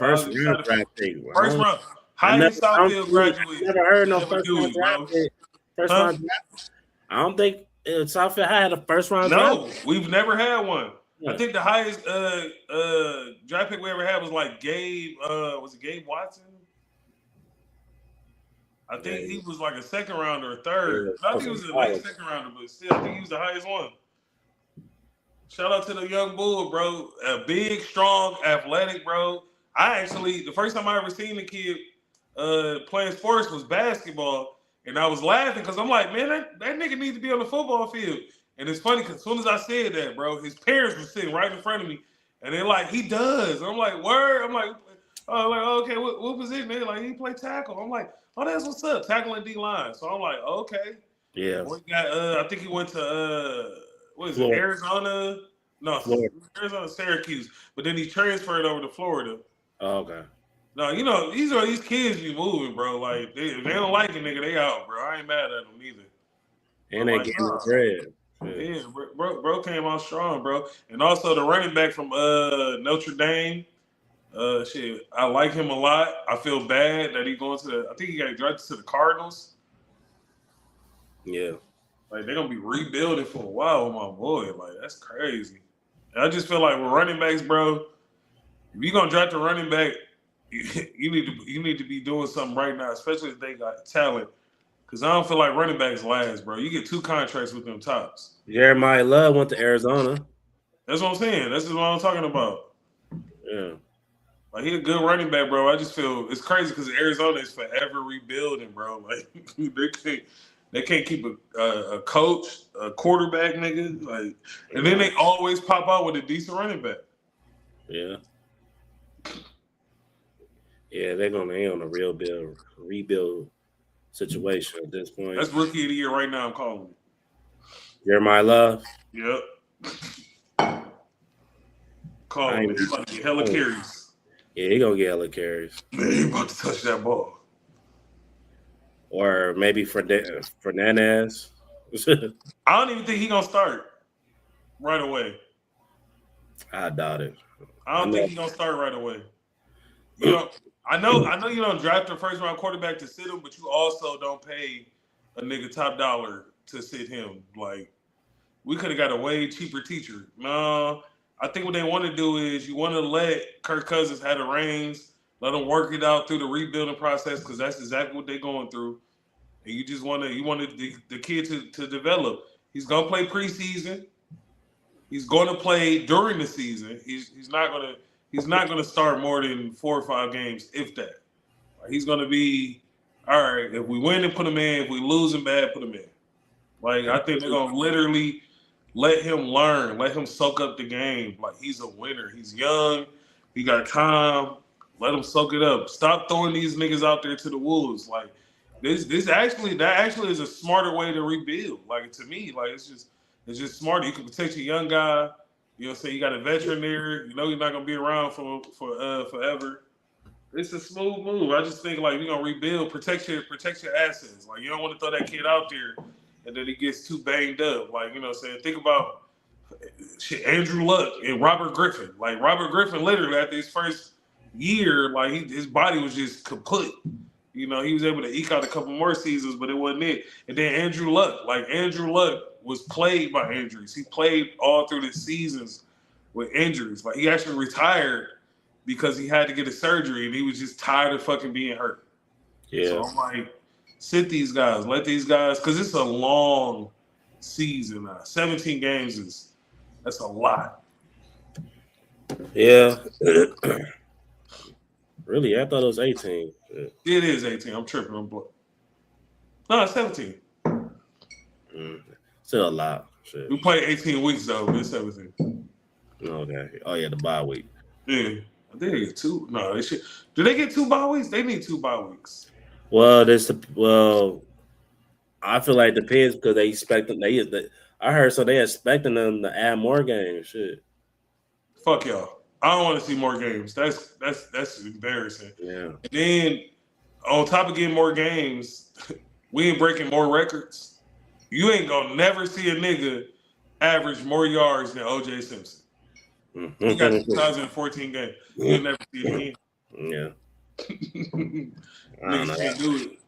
first round draft pick. First round. Highest Southfield graduate. Never heard no ever first do round it, bro. draft pick. First round draft. I don't think Southfield had a first round draft. No, we've never had one. Yeah. I think the highest draft pick we ever had was like Gabe. Was it Gabe Watson? I think he was like a second rounder or third. Yeah, I think he was a late second rounder, but still, I think he was the highest one. Shout out to the young bull, bro. Big, strong, athletic, bro. The first time I ever seen the kid playing sports was basketball, and I was laughing because I'm like, man, that nigga needs to be on the football field. And it's funny because as soon as I said that, bro, his parents were sitting right in front of me, and they're like, he does. I'm like, word? I'm like, okay, what position? They're like, he play tackle. I'm like, oh, that's what's up, tackling D-line. So I'm like, okay. Yeah. We got, I think he went to, what is it, Florida. Arizona? No, Florida. Arizona, Syracuse. But then he transferred over to Florida. Oh, okay. No, you know, these kids be moving, bro. Like, if they don't like it, nigga, they out, bro. I ain't mad at them either. And they getting the bread. Yeah, bro came out strong, bro. And also the running back from Notre Dame. Shit, I like him a lot. I feel bad that he going to I think he got drafted to the Cardinals. Yeah. Like, they're gonna be rebuilding for a while with my boy. Like, that's crazy. And I just feel like with running backs, bro, if you're gonna draft a running back, you need to be doing something right now, especially if they got talent. Because I don't feel like running backs last, bro. You get 2 contracts with them tops. Jeremiah Love went to Arizona. That's what I'm saying. That's just what I'm talking about. Yeah. Like, he a good running back, bro. I just feel it's crazy because Arizona is forever rebuilding, bro. Like, they can't keep a coach, a quarterback, nigga. Like, and then they always pop out with a decent running back. Yeah. Yeah, they on a rebuild situation at this point. That's rookie of the year right now. I'm calling it. Jeremiah Love. Yep. Calling it. He's about to get hella carries. Yeah, he gonna get hella carries. Man, he about to touch that ball. Or maybe Fernandez. I don't even think he gonna start right away. I doubt it. I don't think he's gonna start right away. You know, I know you don't draft a first round quarterback to sit him, but you also don't pay a nigga top dollar to sit him. Like, we could have got a way cheaper teacher. No, I think what they want to do is you want to let Kirk Cousins have the reins, let him work it out through the rebuilding process, because that's exactly what they're going through. And you just want the kid to develop. He's gonna play preseason. He's going to play during the season. He's not gonna start more than 4 or 5 games, if that. He's gonna be all right. If we win, and put him in. If we lose him bad, put him in. Like, I think they're gonna literally let him learn, let him soak up the game. Like, he's a winner. He's young. He got time. Let him soak it up. Stop throwing these niggas out there to the wolves. Like, that actually is a smarter way to rebuild. Like, to me, like, it's just smarter. You can protect your young guy. You know what I'm saying? You got a veteran there. You know you're not gonna be around for forever. It's a smooth move. I just think, like, you're gonna rebuild, protect your assets. Like, you don't want to throw that kid out there and then he gets too banged up. Like, you know what I'm saying? Think about shit, Andrew Luck and Robert Griffin. Like, Robert Griffin, literally after his first year, like, his body was just kaput. You know, he was able to eke out a couple more seasons, but it wasn't it. And then Andrew Luck was plagued by injuries. He played all through the seasons with injuries. Like, he actually retired because he had to get a surgery and he was just tired of fucking being hurt. Yeah. So I'm like, sit these guys, let these guys, because it's a long season now. 17 games that's a lot. Yeah. Really, I thought it was 18. It is 18. I'm tripping. No, it's 17. Still a lot. Shit. We played 18 weeks though, but it's 17. Okay. Oh yeah, the bye week. Yeah. I think they get 2. No, they should. Do they get 2 bye weeks? They need 2 bye weeks. Well, I feel like it depends because they expect them. I heard so they expecting them to add more games. Shit. Fuck y'all. I don't want to see more games. That's embarrassing. Yeah. And then on top of getting more games, we ain't breaking more records. You ain't gonna never see a nigga average more yards than OJ Simpson. He got 2014 games. You'll never see it again. Yeah. Niggas can't do it.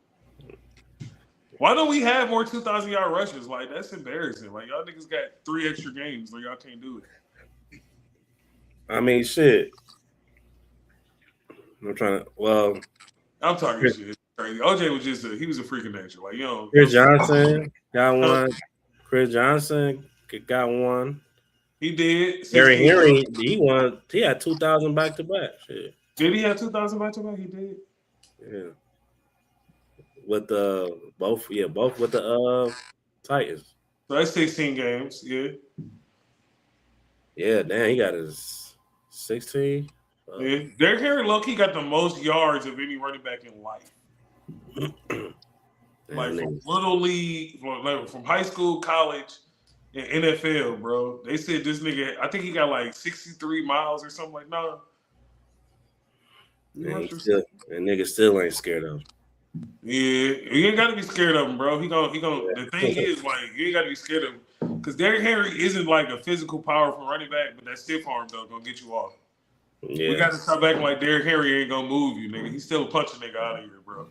Why don't we have more 2,000-yard rushes? Like, that's embarrassing. Like, y'all niggas got 3 extra games. Like, y'all can't do it. I mean, shit. I'm trying to. Well, I'm talking shit. It's crazy. OJ was he was a freak of nature. Like, Chris Johnson got one. Chris Johnson got one. He did. Henry, he won. He had 2,000 back to back. Shit. Did he have 2,000 back to back? He did. Yeah. With the both with the Titans. So that's 16 games. Yeah. Yeah, damn, he got his 16. Yeah. Derrick Henry low-key got the most yards of any running back in life. Like from little league, from high school, college, and NFL, bro. They said this nigga, I think he got like 63 miles or something like that. And nigga still ain't scared of him. Yeah, you ain't got to be scared of him, bro. He gonna. The thing is, like, you ain't got to be scared of him because Derrick Henry isn't like a physical, powerful running back, but that stiff arm though gonna get you off. Yeah. We got to stop acting like Derrick Henry ain't gonna move you, nigga. He's still a punching nigga out of here, bro.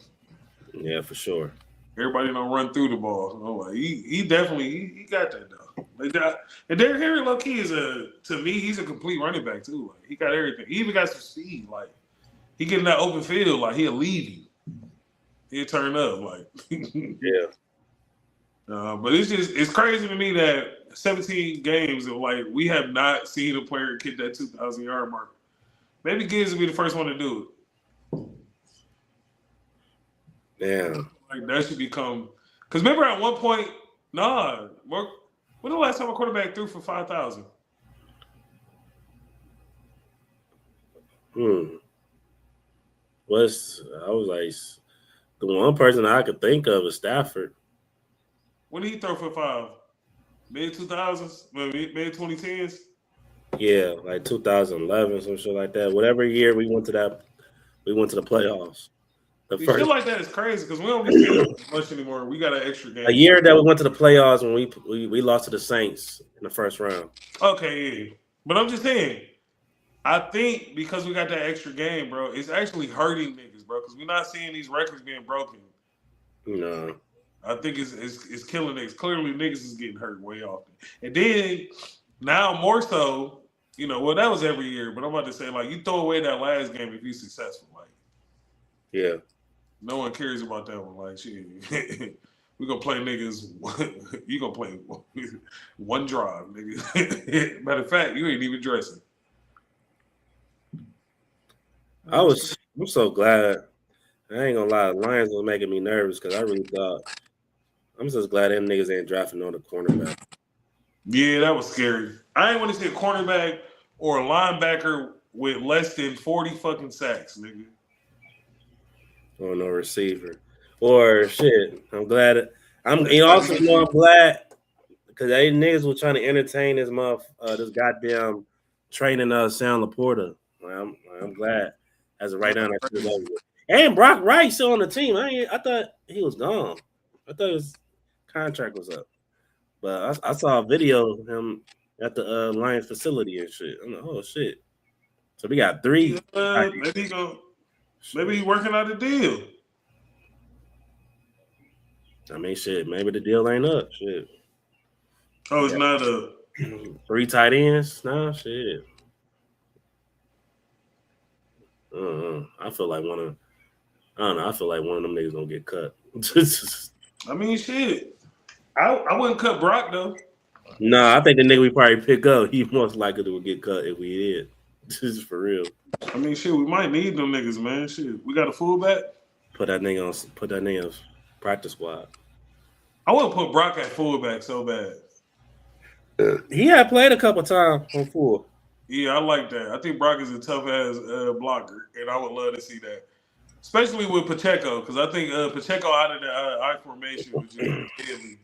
Yeah, for sure. Everybody don't run through the ball. Oh, like, he definitely got that though. Like that. And Derrick Henry, low key, to me, he's a complete running back too. Like, he got everything. He even got some speed. Like, he get in that open field, like he'll leave you. He'll turn up, like yeah. But it's crazy to me that 17 games of like we have not seen a player hit that 2,000-yard mark. Maybe Gibbs will be the first one to do it. Damn. Like that should become because remember at one point, when the last time a quarterback threw for 5,000? I was like, the one person I could think of is Stafford. When did he throw for 5? Mid 2000s, mid 2010s. Yeah, like 2011, some shit like that. Whatever year we went to the playoffs. Shit like that is crazy because we don't be seeing much anymore. We got an extra game. A year that we went to the playoffs when we lost to the Saints in the first round. Okay, yeah. But I'm just saying, I think because we got that extra game, bro, it's actually hurting niggas, bro, because we're not seeing these records being broken. No. I think it's killing niggas. Clearly, niggas is getting hurt way often. And then, now more so, well, that was every year, but I'm about to say, like, you throw away that last game if you're successful. Like, yeah. No one cares about that one. Like, shit, we're going to play niggas. You going to play one drive, nigga. Matter of fact, you ain't even dressing. I'm so glad. I ain't gonna lie, the Lions was making me nervous because I really thought I'm just glad them niggas ain't drafting on the cornerback. Yeah, that was scary. I ain't want to see a cornerback or a linebacker with less than 40 fucking sacks, nigga. Or no receiver. Or shit. I'm glad. I'm glad because they niggas were trying to entertain this this goddamn training Sam Laporta. I'm glad. As of right now, that shit over with. And Brock Wright still on the team. I thought he was gone. I thought his contract was up. But I saw a video of him at the Lions facility and shit. I'm like, oh shit. So we got 3. Maybe he's working out a deal. I mean, shit. Maybe the deal ain't up. Shit. Oh, it's not up. 3 tight ends? No, shit. I feel like one of them niggas gonna get cut. I mean, shit. I wouldn't cut Brock though. No, I think the nigga we probably pick up, he most likely to get cut if we did. This is for real. I mean, shit, we might need them niggas, man. Shit, we got a fullback. Put that nigga on practice squad. I wouldn't put Brock at fullback so bad. He had played a couple times on full. Yeah, I like that. I think Brock is a tough ass blocker, and I would love to see that. especially with Pacheco, because I think Pacheco out of the I formation was just deadly.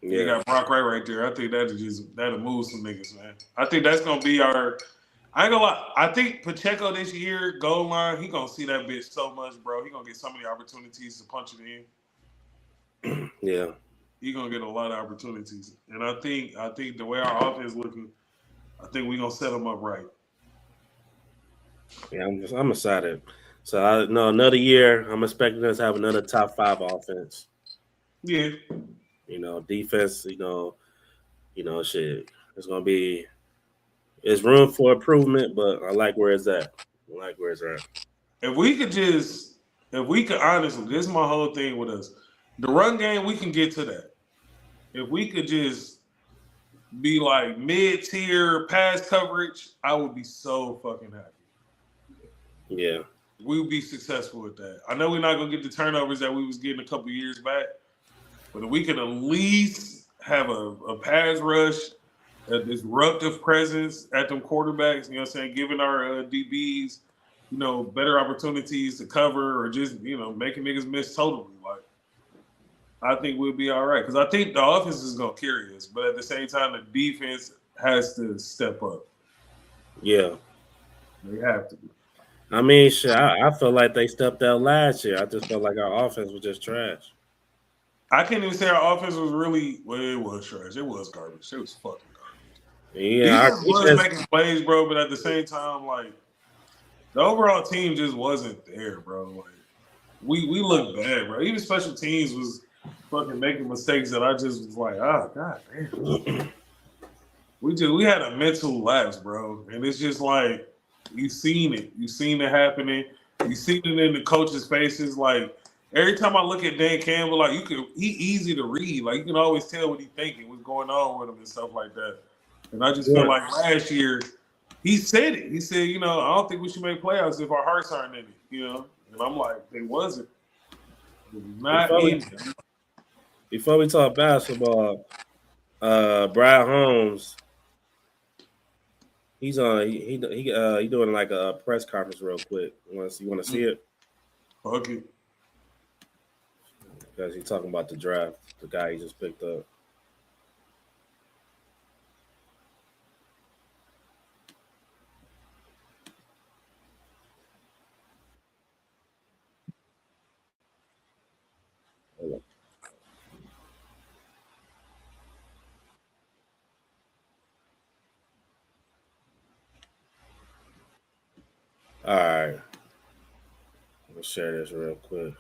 You got Brock right there. I think that'll move some niggas, man. I think that's gonna be our. I ain't gonna lie. I think Pacheco this year, goal line, he gonna see that bitch so much, bro. He gonna get so many opportunities to punch it in. Yeah. He gonna get a lot of opportunities, and I think the way our offense looking, I think we gonna set him up right. Yeah, I'm excited. So I know another year. I'm expecting us to have another top 5 offense. Yeah. Defense. Shit. It's gonna be. It's room for improvement, but I like where it's at. If we could honestly, this is my whole thing with us. The run game, we can get to that. If we could just be like mid-tier pass coverage, I would be so fucking happy. Yeah. We would be successful with that. I know we're not going to get the turnovers that we was getting a couple years back, but if we could at least have a pass rush, a disruptive presence at them quarterbacks, you know what I'm saying, giving our DBs, better opportunities to cover or just, making niggas miss totally. Like, I think we'll be all right. Because I think the offense is going to carry us, but at the same time, the defense has to step up. Yeah. They have to. I mean, shit, I feel like they stepped out last year. I just felt like our offense was just trash. I can't even say our offense was really – well, it was trash. It was garbage. It was fucking garbage. Yeah, defense was making plays, bro, but at the same time, like, the overall team just wasn't there, bro. Like, we looked bad, bro. Even special teams was fucking making mistakes that I just was like, oh, god damn. We had a mental lapse, bro. And it's just like, you seen it. You seen it happening. You seen it in the coaches' faces. Like, every time I look at Dan Campbell, like, he easy to read. Like, you can always tell what he's thinking, what's going on with him and stuff like that. And I just feel like last year, he said it. He said, I don't think we should make playoffs if our hearts aren't in it, And I'm like, they wasn't. It was not in it. Before we talk basketball, Brad Holmes, he's on. He doing like a press conference real quick. You want to see it? Okay. Because he's talking about the draft, the guy he just picked up. All right. Let me share this real quick.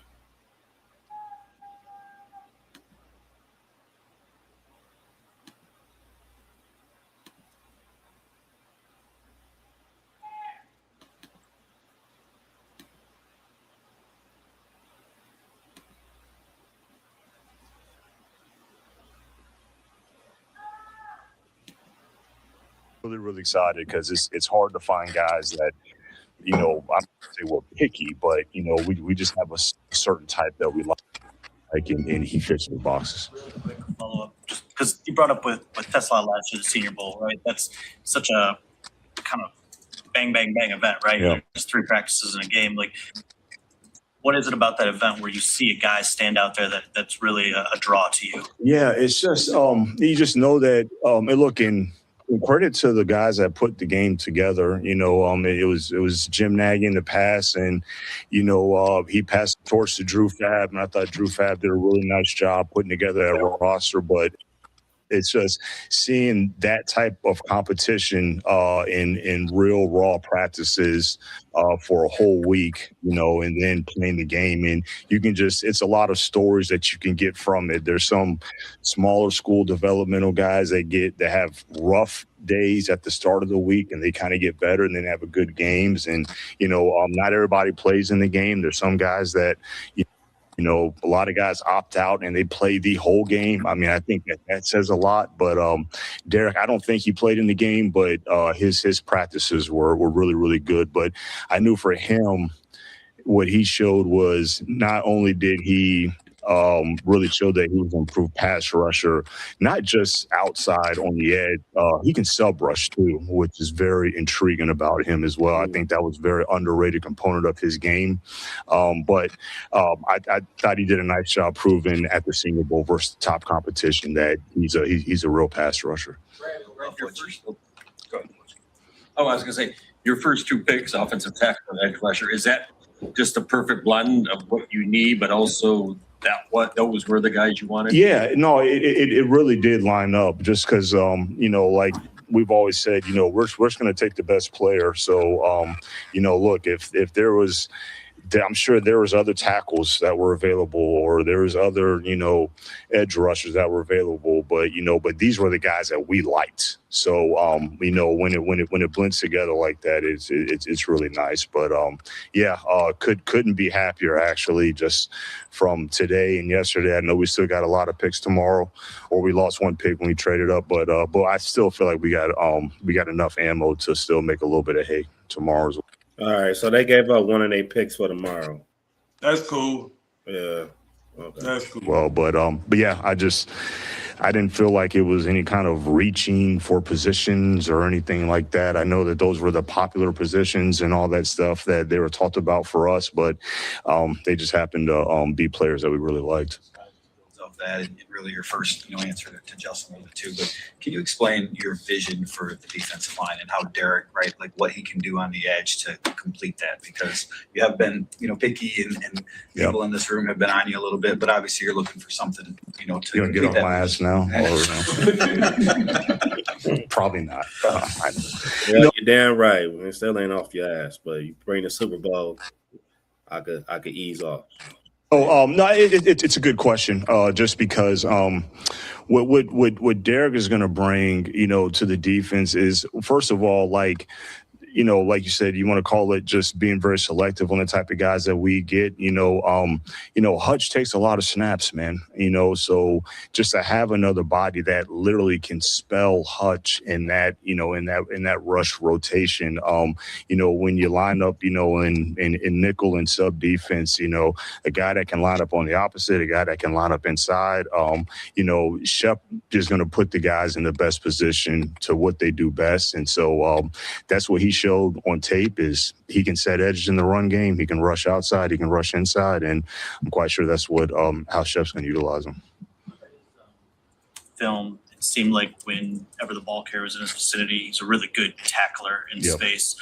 Really excited because it's hard to find guys that, I don't say we're picky, but, we just have a certain type that we like, and he fits the boxes. Quick follow-up, just because you brought up with Tesla last year, the Senior Bowl, right? That's such a kind of bang, bang, bang event, right? Yeah. There's 3 practices in a game. Like, what is it about that event where you see a guy stand out there that's really a draw to you? Yeah, it's just you just know that and look, in credit to the guys that put the game together. It was Jim Nagy in the past, and he passed the torch to Drew Fab, and I thought Drew Fab did a really nice job putting together that roster. But it's just seeing that type of competition in real raw practices for a whole week, and then playing the game. And you can it's a lot of stories that you can get from it. There's some smaller school developmental guys that have rough days at the start of the week, and they kind of get better and then have a good games. And, not everybody plays in the game. There's some guys that, a lot of guys opt out and they play the whole game. I mean, I think that says a lot. But Derek, I don't think he played in the game, but his practices were really, really good. But I knew for him, what he showed was not only did he really showed that he was an improved pass rusher, not just outside on the edge. He can sub rush too, which is very intriguing about him as well. I think that was a very underrated component of his game. But I thought he did a nice job proving at the Senior Bowl versus the top competition that he's a real pass rusher. Oh, I was going to say, your first 2 picks, offensive tackle and edge rusher, is that just a perfect blend of what you need, but also those were the guys you wanted? Yeah, no, it really did line up just because, like we've always said, we're just going to take the best player. So, look, if there was – I'm sure there was other tackles that were available, or there was other, edge rushers that were available. But these were the guys that we liked. So, when it blends together like that, it's really nice. But couldn't be happier actually. Just from today and yesterday. I know we still got a lot of picks tomorrow, or we lost 1 pick when we traded up. But I still feel like we got enough ammo to still make a little bit of hay tomorrow as well. All right, so they gave up 1 of their picks for tomorrow. That's cool. Yeah, okay. That's cool. Well, but yeah, I didn't feel like it was any kind of reaching for positions or anything like that. I know that those were the popular positions and all that stuff that they were talked about for us, but they just happened to be players that we really liked. Of that, and really your first answer to Justin a little bit too, but can you explain your vision for the defensive line and how Derek, right, like what he can do on the edge to complete that? Because you have been picky and people in this room have been on you a little bit, but obviously you're looking for something to you gonna get on my ass now, or probably not. You're damn right. We still ain't off your ass, but you bring the Super Bowl, I could ease off. Oh, no, it's a good question. Just because what Derek is going to bring, to the defense is, first of all, like you said, you want to call it just being very selective on the type of guys that we get. Hutch takes a lot of snaps, man. So just to have another body that literally can spell Hutch in that, in that rush rotation. When you line up, in nickel and sub defense, a guy that can line up on the opposite, a guy that can line up inside. Shep is going to put the guys in the best position to what they do best, and so that's what he showed on tape. Is he can set edges in the run game, he can rush outside, he can rush inside, and I'm quite sure that's what how Shep's going to utilize him. Film, it seemed like whenever the ball carrier was in his vicinity, he's a really good tackler in space.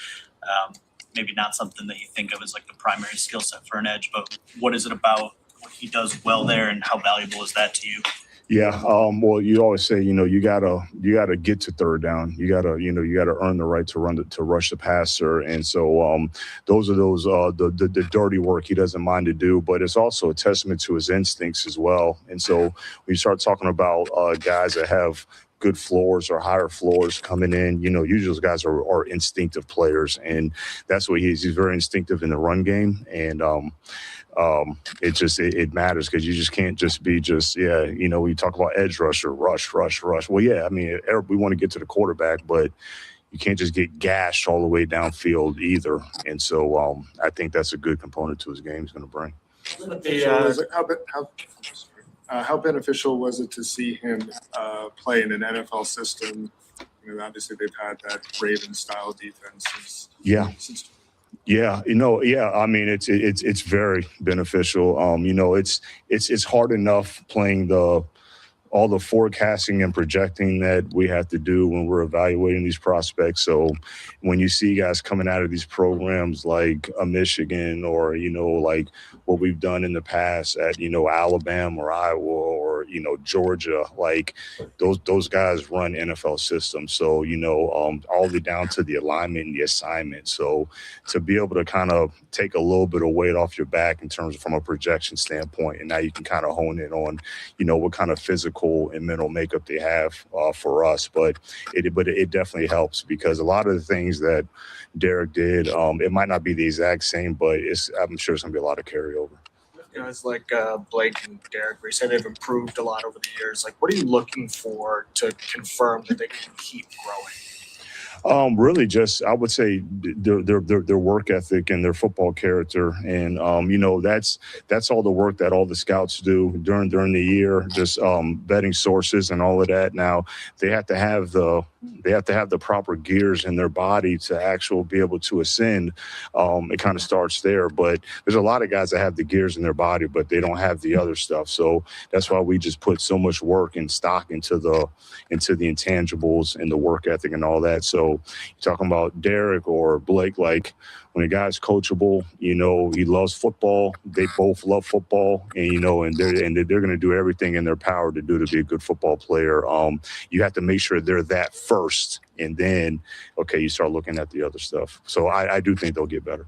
Maybe not something that you think of as like the primary skill set for an edge, but what is it about what he does well there, and how valuable is that to you? Yeah. Well, you always say, you gotta get to third down. You gotta earn the right to rush the passer. And so those are the dirty work he doesn't mind to do, but it's also a testament to his instincts as well. And so when you start talking about guys that have good floors or higher floors coming in, usually those guys are instinctive players, and that's what he is. He's very instinctive in the run game, and it matters because you just can't just be we talk about edge rusher, rush. Well, yeah, I mean, we want to get to the quarterback, but you can't just get gashed all the way downfield either. And so I think that's a good component to his game he's going to bring. How beneficial was it to see him play in an NFL system? Obviously they've had that Ravens-style defense since I mean, it's very beneficial. It's hard enough playing all the forecasting and projecting that we have to do when we're evaluating these prospects. So when you see guys coming out of these programs like a Michigan, or like what we've done in the past at Alabama or Iowa or Georgia, like those guys run NFL systems. So all the way down to the alignment and the assignment. So to be able to kind of take a little bit of weight off your back in terms of from a projection standpoint, and now you can kind of hone in on what kind of physical and mental makeup they have for us. But it definitely helps, because a lot of the things that Derek did, it might not be the exact same, but I'm sure it's going to be a lot of carryover. Guys like Blake and Derek, where you said they've improved a lot over the years. Like, what are you looking for to confirm that they can keep growing? Really, just I would say their work ethic and their football character, and that's all the work that all the scouts do during the year, just vetting sources and all of that. Now they have to have the proper gears in their body to actually be able to ascend. It kind of starts there, but there's a lot of guys that have the gears in their body, but they don't have the other stuff. So that's why we just put so much work and stock into the intangibles and the work ethic and all that. So you're talking about Derek or Blake, like when a guy's coachable, he loves football. They both love football, and they're going to do everything in their power to be a good football player. You have to make sure they're that first, and then you start looking at the other stuff. So I do think they'll get better.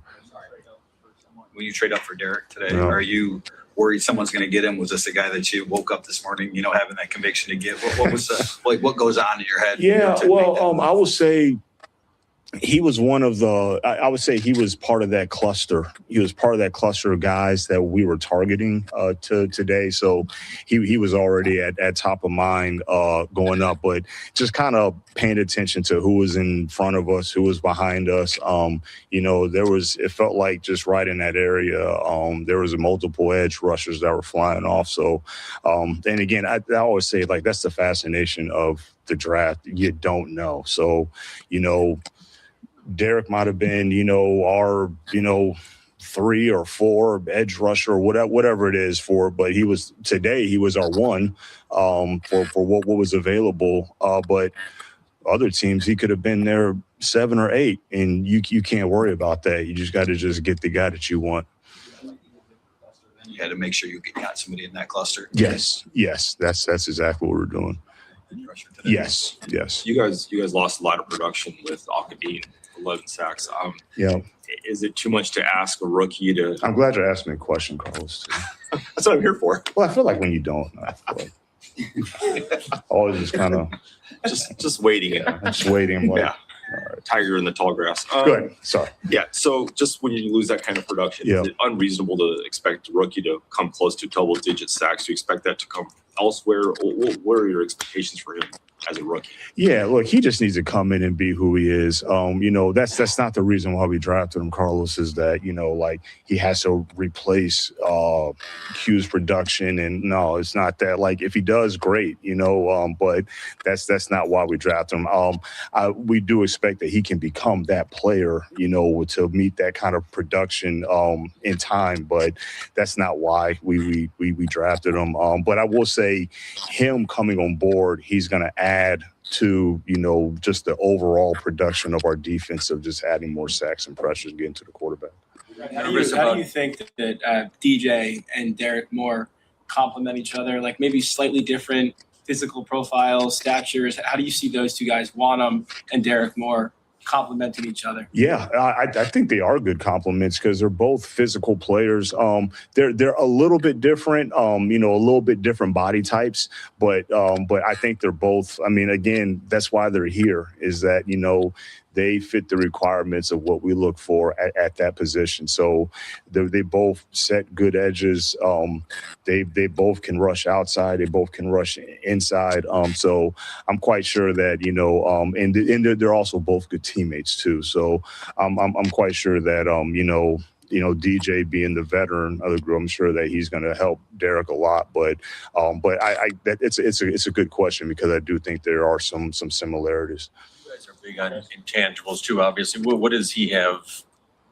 When you trade up for Derek today, are you worried someone's going to get him? Was this a guy that you woke up this morning, having that conviction to get? What was what goes on in your head? Yeah, I will say he was one of the. I would say he was part of that cluster. He was part of that cluster of guys that we were targeting today. So he was already at top of mind going up, but just kind of paying attention to who was in front of us, who was behind us. It felt like just right in that area. There was multiple edge rushers that were flying off. So, and again, I always say, like, that's the fascination of the draft. You don't know. So, Derek might have been, our, 3 or 4 edge rusher or whatever it is but he was our 1 for what was available. But other teams, he could have been there 7 or 8, and you can't worry about that. You just got to just get the guy that you want. You had to make sure you got somebody in that cluster. Yes, that's exactly what we're doing. Yes. You guys lost a lot of production with Akadine, 11 sacks. Is it too much to ask a rookie to? I'm glad you're asking me a question, Carlos. That's what I'm here for. Well, I feel like when you don't, I feel like always just kind of just waiting. Just waiting. I'm like, yeah. All right. Tiger in the tall grass. Good. Sorry. Yeah. So just when you lose that kind of production, is it unreasonable to expect a rookie to come close to double-digit sacks? Do you expect that to come elsewhere? What are your expectations for him as a rookie? Yeah, look, he just needs to come in and be who he is. That's not the reason why we drafted him, Carlos, is that, he has to replace Q's production. And no, it's not that. Like, if he does, great, but that's not why we drafted him. We do expect that he can become that player, to meet that kind of production in time, but that's not why we drafted him. But I will say him coming on board, he's going to add to, just the overall production of our defense of just adding more sacks and pressures getting to the quarterback. How do you think that DJ and Derek Moore complement each other? Like maybe slightly different physical profiles, statures. How do you see those two guys, Wanham and Derek Moore, complementing each other? Yeah, I think they are good compliments because they're both physical players. They're a little bit different, a little bit different body types, but I think they're both. I mean, again, that's why they're here. Is that they fit the requirements of what we look for at that position. So they both set good edges. They both can rush outside. They both can rush inside. So I'm quite sure that, and they're also both good teammates too. So I'm quite sure that, DJ being the veteran of the group, I'm sure that he's going to help Derek a lot. But it's a good question because I do think there are some similarities. Big on intangibles too, obviously. What does he have?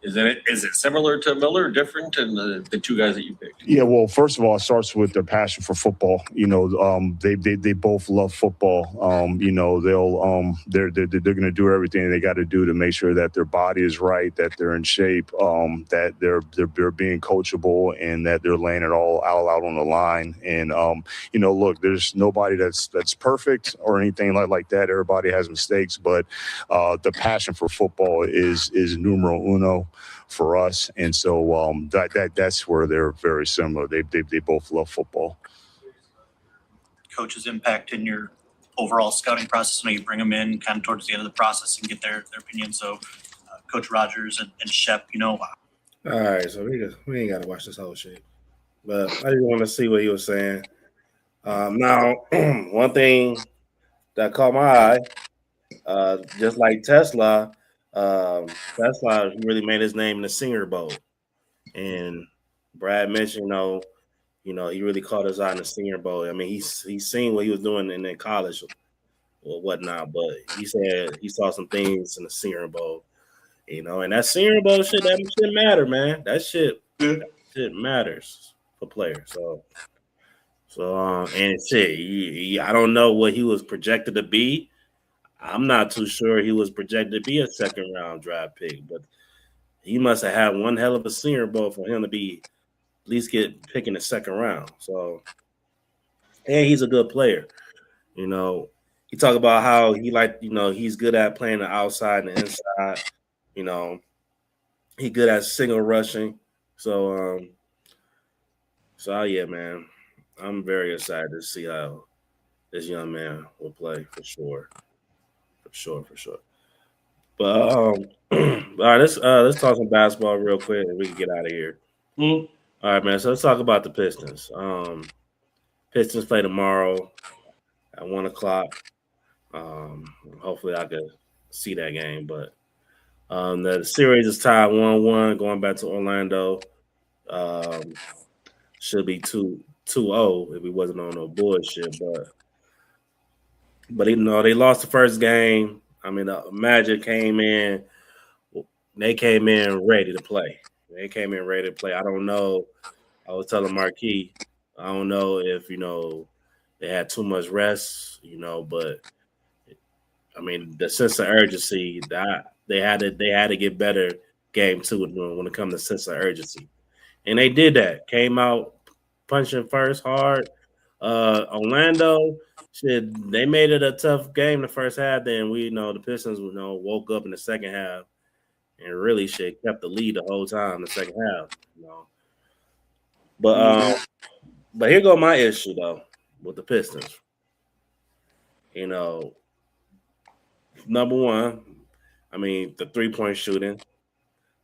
Is it similar to Miller or different than the two guys that you picked? Yeah, well, first of all, it starts with their passion for football. They both love football. They're going to do everything they got to do to make sure that their body is right, that they're in shape, that they're being coachable, and that they're laying it all out on the line. And look, there's nobody that's perfect or anything like that. Everybody has mistakes, but the passion for football is numero uno for us, and so that's where they're very similar. They both love football. Coach's impact in your overall scouting process. I know you bring them in kind of towards the end of the process and get their opinion. So, Coach Rogers and Shep, All right, so we ain't got to watch this whole shit, but I just want to see what he was saying. Now, one thing that caught my eye, Just like Tesla, Tesla really made his name in the Senior Bowl, and Brad mentioned, he really caught us out in the Senior Bowl. I mean, he's seen what he was doing in college or whatnot, but he said he saw some things in the Senior Bowl, and that Senior Bowl shit, that shit matter, man. That shit matters for players. And shit, I don't know what he was projected to be. I'm not too sure he was projected to be a second round draft pick, but he must have had one hell of a Senior Bowl for him to be at least get picked in the second round. So, and he's a good player. He talked about how he's good at playing the outside and the inside. He good at single rushing. So yeah, man, I'm very excited to see how this young man will play for sure. For sure. But all right, let's talk some basketball real quick and we can get out of here. All right, man. So let's talk about the Pistons. Pistons play tomorrow at 1:00. Hopefully I could see that game. But the series is tied 1-1 going back to Orlando. Should be 2-0 if we wasn't on no bullshit. But they lost the first game. I mean, Magic came in. They came in ready to play. I don't know. I was telling Marquis, I don't know if they had too much rest, but I mean the sense of urgency that they had to get better game 2 when it comes to sense of urgency, and they did that. Came out punching first hard. Orlando, shit, they made it a tough game the first half. Then the Pistons woke up in the second half and really kept the lead the whole time in the second half. But here go my issue though with the Pistons. Number one, I mean the 3-point shooting.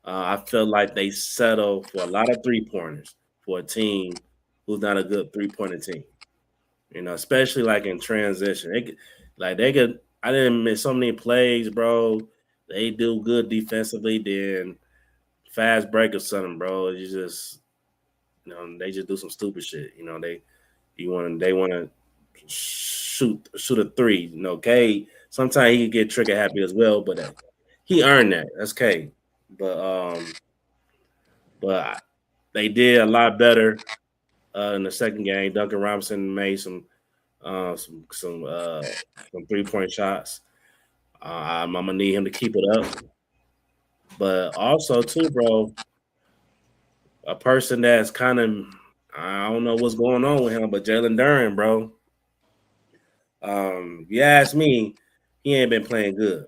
I feel like they settle for a lot of 3-pointers for a team who's not a good 3-pointer team. Especially like in transition. I didn't miss so many plays, bro. They do good defensively, then fast break or something, bro. You just, they just do some stupid shit. They want to shoot a 3. Cade, sometimes he can get trigger happy as well, but he earned that. That's Cade. But they did a lot better in the second game. Duncan Robinson made some 3-point shots. I'm gonna need him to keep it up. But also too, bro, a person that's kind of, I don't know what's going on with him, but Jalen Duren, bro. You ask me, he ain't been playing good,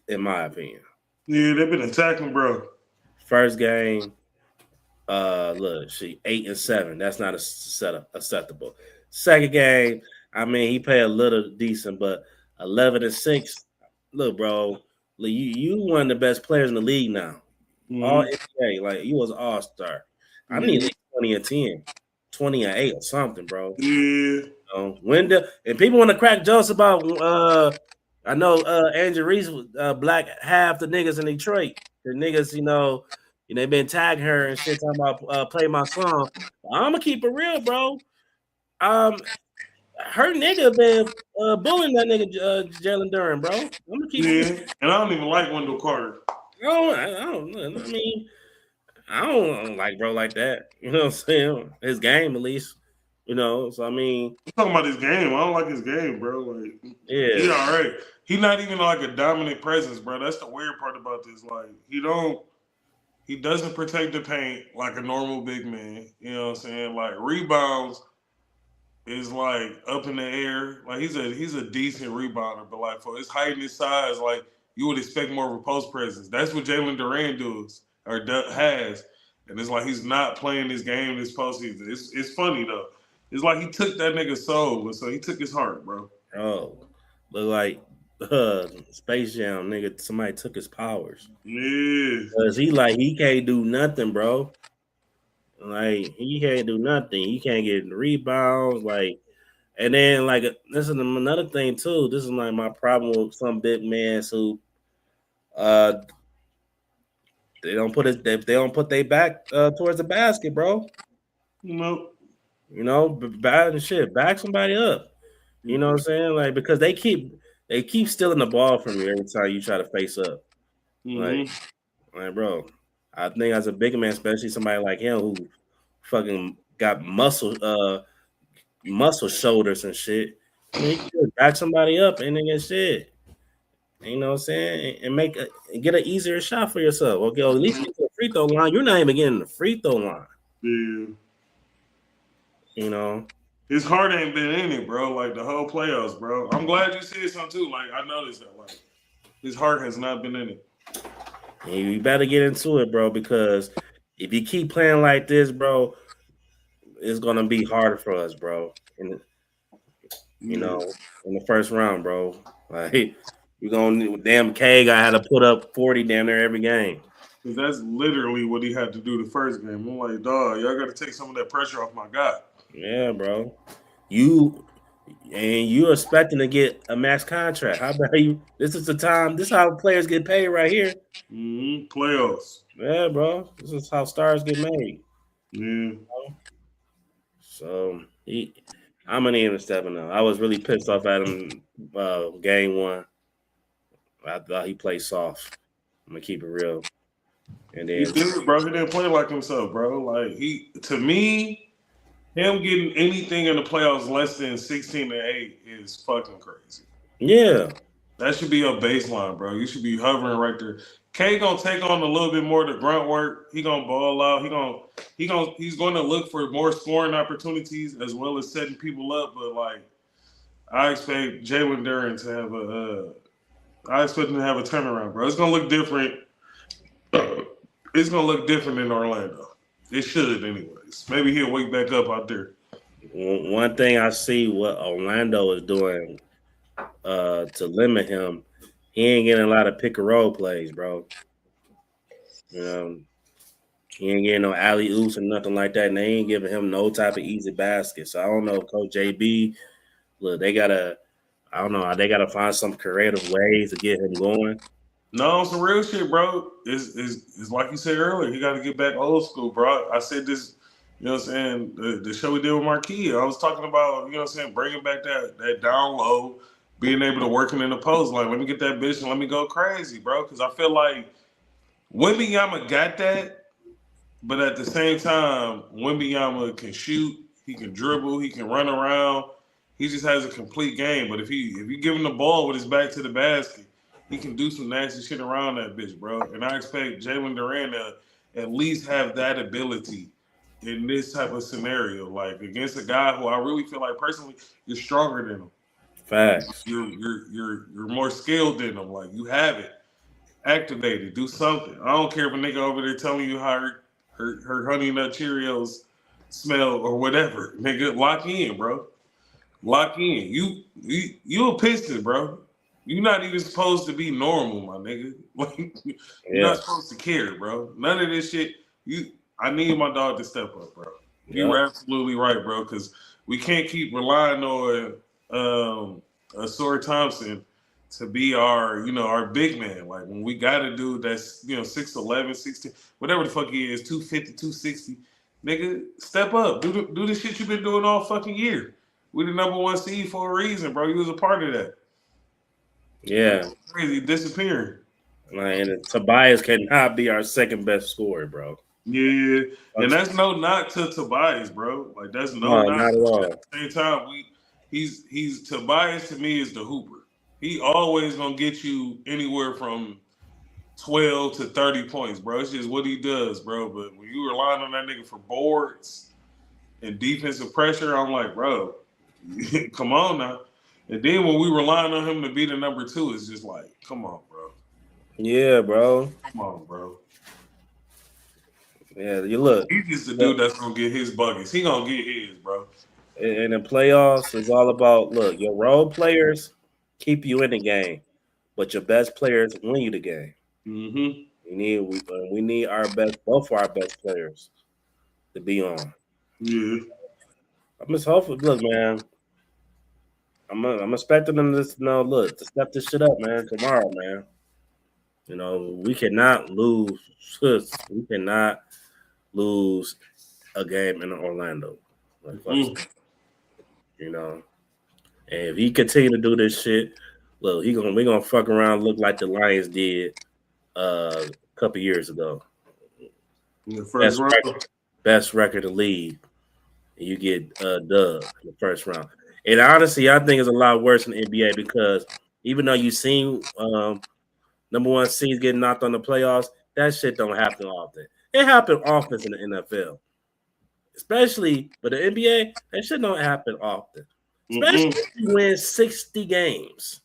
in my opinion. Yeah, they've been attacking, bro. First game, look, 8-7. That's not acceptable. Second game, I mean, he played a little decent, but 11-6. Look, bro, you one of the best players in the league now. All NBA, like you was an all-star. I need like 20-10, 20-8 or something, bro. Yeah. And people want to crack jokes about I know Andrew Reese black half the niggas in Detroit. The niggas, they been tagging her and shit talking about play my song. I'm gonna keep it real, bro. Her nigga been bullying that nigga Jalen Duren, bro. I'm gonna keep it. And I don't even like Wendell Carter. I don't like bro like that. You know what I'm saying? His game, at least. So I mean, I'm talking about his game. I don't like his game, bro. Like, yeah, he's all right. He's not even like a dominant presence, bro. That's the weird part about this. Like, he doesn't protect the paint like a normal big man. You know what I'm saying? Like rebounds is like up in the air. Like he's a decent rebounder, but like for his height and his size, like you would expect more of a post presence. That's what Jalen Duren does or has, and it's like he's not playing this game this postseason. It's funny though. It's like he took that nigga's soul, so he took his heart, bro. Oh, look like Space Jam, nigga. Somebody took his powers. Yeah, cause he can't do nothing, bro. Like he can't do nothing. He can't get rebounds. Like And then like this is another thing too. This is like my problem with some big men who they don't put it. They don't put their back towards the basket, bro. Nope. You know, bad and shit. Back somebody up. You know what I'm saying? Like because they keep stealing the ball from you every time you try to face up. Like, bro, I think as a big man, especially somebody like him who fucking got muscle shoulders and shit. I mean, you can back somebody up and then get shit. You know what I'm saying? And get an easier shot for yourself. Okay, well, at least get to the free throw line. You're not even getting the free throw line. Yeah. You know? His heart ain't been in it, bro. Like the whole playoffs, bro. I'm glad you said something too. Like I noticed that. Like his heart has not been in it. And you better get into it, bro, because if you keep playing like this, bro, it's gonna be harder for us, bro. And you know, in the first round, bro. Like you're gonna damn K guy had to put up 40 down there every game. Because that's literally what he had to do the first game. I'm like, dog, y'all got to take some of that pressure off my guy. Yeah, bro. You expecting to get a max contract. How about you? This is the time. This is how players get paid right here. Playoffs. Yeah, bro. This is how stars get made. Yeah. So I'm gonna even 7-0. I was really pissed off at him game 1. I thought he played soft. I'm gonna keep it real. And then He did, bro. He didn't play like himself, bro. Like to me, him getting anything in the playoffs less than 16-8 is fucking crazy. Yeah. That should be your baseline, bro. You should be hovering right there. K gonna take on a little bit more of the grunt work. He gonna ball out. He's gonna look for more scoring opportunities as well as setting people up. But like, I expect Jalen Duren to have I expect him to have a turnaround, bro. It's gonna look different. It's gonna look different in Orlando. It should, anyways. Maybe he'll wake back up out there. One thing I see what Orlando is doing to limit him, he ain't getting a lot of pick and roll plays, bro. You know, he ain't getting no alley oops or nothing like that, and they ain't giving him no type of easy basket. So I don't know, Coach JB. Look, they gotta find some creative ways to get him going. No, some real shit, bro. It's like you said earlier. He got to get back old school, bro. I said this, you know what I'm saying, the show we did with Marquis. I was talking about, you know what I'm saying, bringing back that down low, being able to work in the post. Like, let me get that bitch and let me go crazy, bro. Because I feel like Wembanyama got that, but at the same time, Wembanyama can shoot, he can dribble, he can run around. He just has a complete game. But if you give him the ball with his back to the basket, he can do some nasty shit around that bitch, bro. And I expect Jalen Duren to at least have that ability in this type of scenario, like against a guy who I really feel like personally you're stronger than him. Facts. You're more skilled than him. Like you have it. Activate it. Do something. I don't care if a nigga over there telling you how her honey nut Cheerios smell or whatever. Nigga, lock in, bro. Lock in. You a Piston, bro. You're not even supposed to be normal, my nigga. Like, you're not supposed to care, bro. None of this shit. I need my dog to step up, bro. You were absolutely right, bro, because we can't keep relying on Sawyer Thompson to be our big man. Like, when we got a dude that's, 6'11", 16, whatever the fuck he is, 250, 260, nigga, step up. Do the shit you've been doing all fucking year. We the number 1 seed for a reason, bro. You was a part of that. Yeah. Crazy disappearing. And Tobias cannot be our second best scorer, bro. Yeah. And that's no knock to Tobias, bro. Like that's no knock. Not at all. At the same time, he's Tobias to me is the hooper. He always gonna get you anywhere from 12 to 30 points, bro. It's just what he does, bro. But when you relying on that nigga for boards and defensive pressure, I'm like, bro, come on now. And then when we relying on him to be the number 2, it's just like, come on, bro. Yeah, bro. Come on, bro. Yeah, you look. He's just the dude that's gonna get his buckets. He gonna get his, bro. In the playoffs, it's all about your role players keep you in the game, but your best players win you the game. Mm-hmm. We need both our best players to be on. Yeah. I'm just hopeful. Look, man. I'm expecting them to to step this shit up, man. Tomorrow, man. We cannot lose. We cannot lose a game in Orlando. And if he continue to do this shit, look, we gonna fuck around, look like the Lions did a couple years ago. In the first round. Best record in the league. And you get dub in the first round. And honestly, I think it's a lot worse in the NBA because even though you've seen number one seeds getting knocked on the playoffs, that shit don't happen often. It happens often in the NFL. Especially with the NBA, that shit don't happen often. Especially if you win 60 games.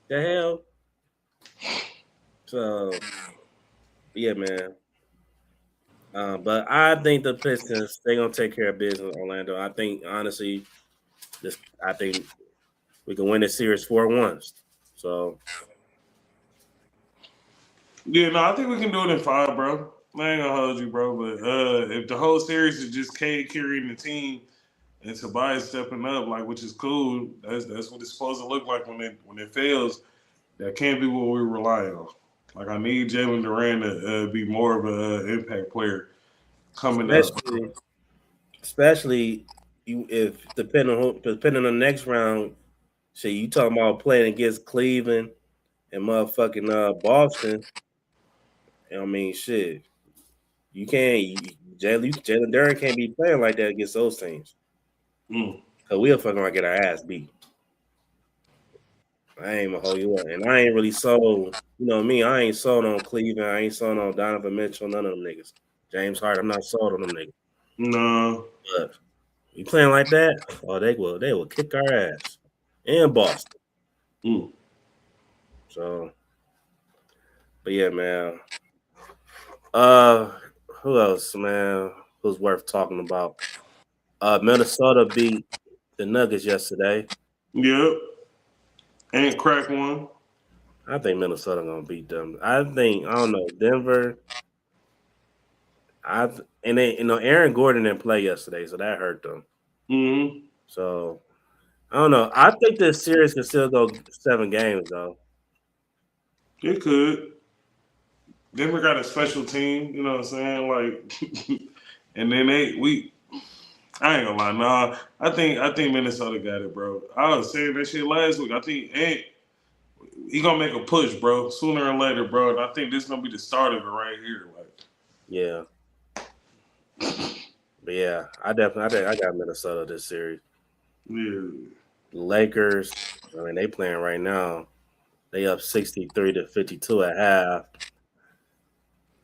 The hell? So, yeah, man. But I think the Pistons, they're going to take care of business in Orlando. I think, honestly, I think we can win this series 4-1. So. Yeah, no, I think we can do it in 5, bro. I ain't gonna hold you, bro. But if the whole series is just Cade carrying the team and Tobias stepping up, which is cool, that's what it's supposed to look like when it fails. That can't be what we rely on. I need Jalen Duran to be more of an impact player coming up. Especially if depending on the next round, shit, you talking about playing against Cleveland and motherfucking Boston. I mean, shit. You can't. Jalen Duran can't be playing like that against those teams. Because we'll fucking get our ass beat. I ain't gonna hold you up. And I ain't really sold, me, I ain't sold on Cleveland. I ain't sold on Donovan Mitchell, none of them niggas. James Harden, I'm not sold on them niggas. No. But you playing like that, they will kick our ass. And Boston. So, but yeah, man. Who else, man? Who's worth talking about? Minnesota beat the Nuggets yesterday. Yep. Ain't crack one. I think Minnesota gonna beat them. I don't know, Denver. Aaron Gordon didn't play yesterday, so that hurt them. Mm-hmm. So I don't know. I think this series can still go 7 games though. It could. Denver got a special team, you know what I'm saying? And then I ain't gonna lie, nah. I think Minnesota got it, bro. I was saying that shit last week. I think he gonna make a push, bro, sooner or later, bro. And I think this is gonna be the start of it right here. Yeah. But yeah, I got Minnesota this series. Yeah. Lakers, they playing right now. They up 63-52 at half.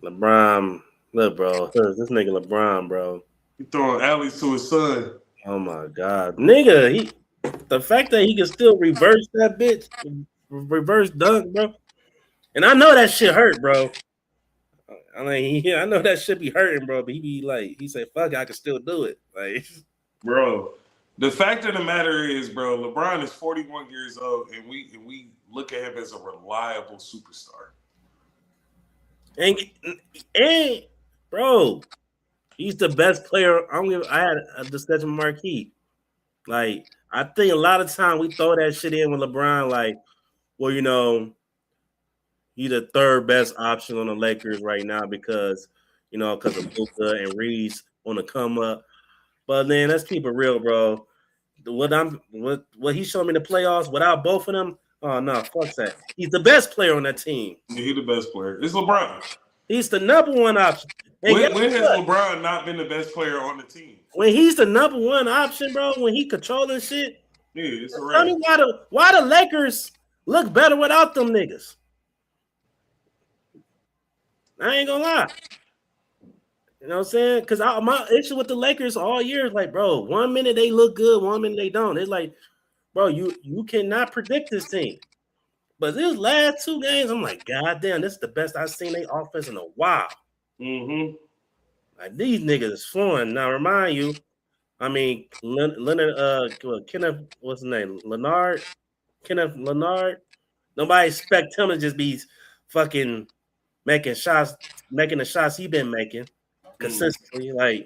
LeBron, look, bro, this nigga LeBron, bro. He throwing alleys to his son. Oh my God, nigga! The fact that he can still reverse that bitch, reverse dunk, bro. And I know that shit hurt, bro. I know that shit be hurting, bro. But he said, "Fuck it, I can still do it." Bro, the fact of the matter is, bro, LeBron is 41 years old, and we look at him as a reliable superstar. And bro, he's the best player. I had a discussion with Marquis. I think a lot of time we throw that shit in with LeBron, he's the third best option on the Lakers right now because of Luka and Reeves on the come up. But then let's keep it real, bro. What he showed me in the playoffs without both of them. Oh no, fuck that. He's the best player on that team. Yeah, he's the best player. It's LeBron. He's the number one option. When has LeBron not been the best player on the team? When he's the number one option, bro, when he controlling shit. Yeah, it's a tell me why the Lakers look better without them niggas. I ain't gonna lie. You know what I'm saying? Because my issue with the Lakers all year is bro, 1 minute they look good, 1 minute they don't. It's bro, you cannot predict this team. But these last 2 games, I'm God damn, this is the best I've seen their offense in a while. Mm-hmm. These niggas is flowing. Now, remind you, Leonard, Kenneth, what's his name? Kenneth Leonard. Nobody expect him to just be fucking making the shots he been making consistently.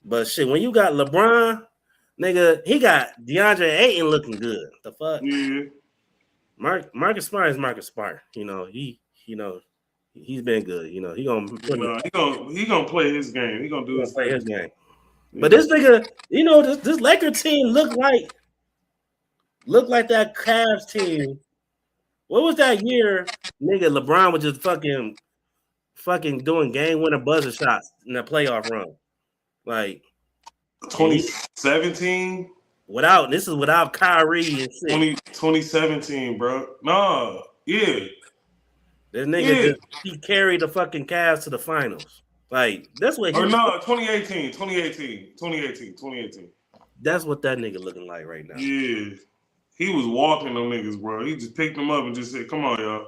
But shit, when you got LeBron, Nigga, he got DeAndre Ayton looking good. The fuck? Yeah. Marcus Smart is Marcus Smart. You know, he's been good. You know, he gonna play his game. He gonna do his play thing. his game. But this nigga, you know, this Laker team looked like that Cavs team. What was that year? Nigga, LeBron was just fucking doing game winner buzzer shots in the playoff run. Like 2017. This is without Kyrie and shit. 2017, bro. No, yeah. This nigga he carried the fucking Cavs to the finals. Like that's what he. Or no, 2018. That's what that nigga looking like right now. Yeah, he was walking them niggas, bro. He just picked them up and just said, "Come on, y'all."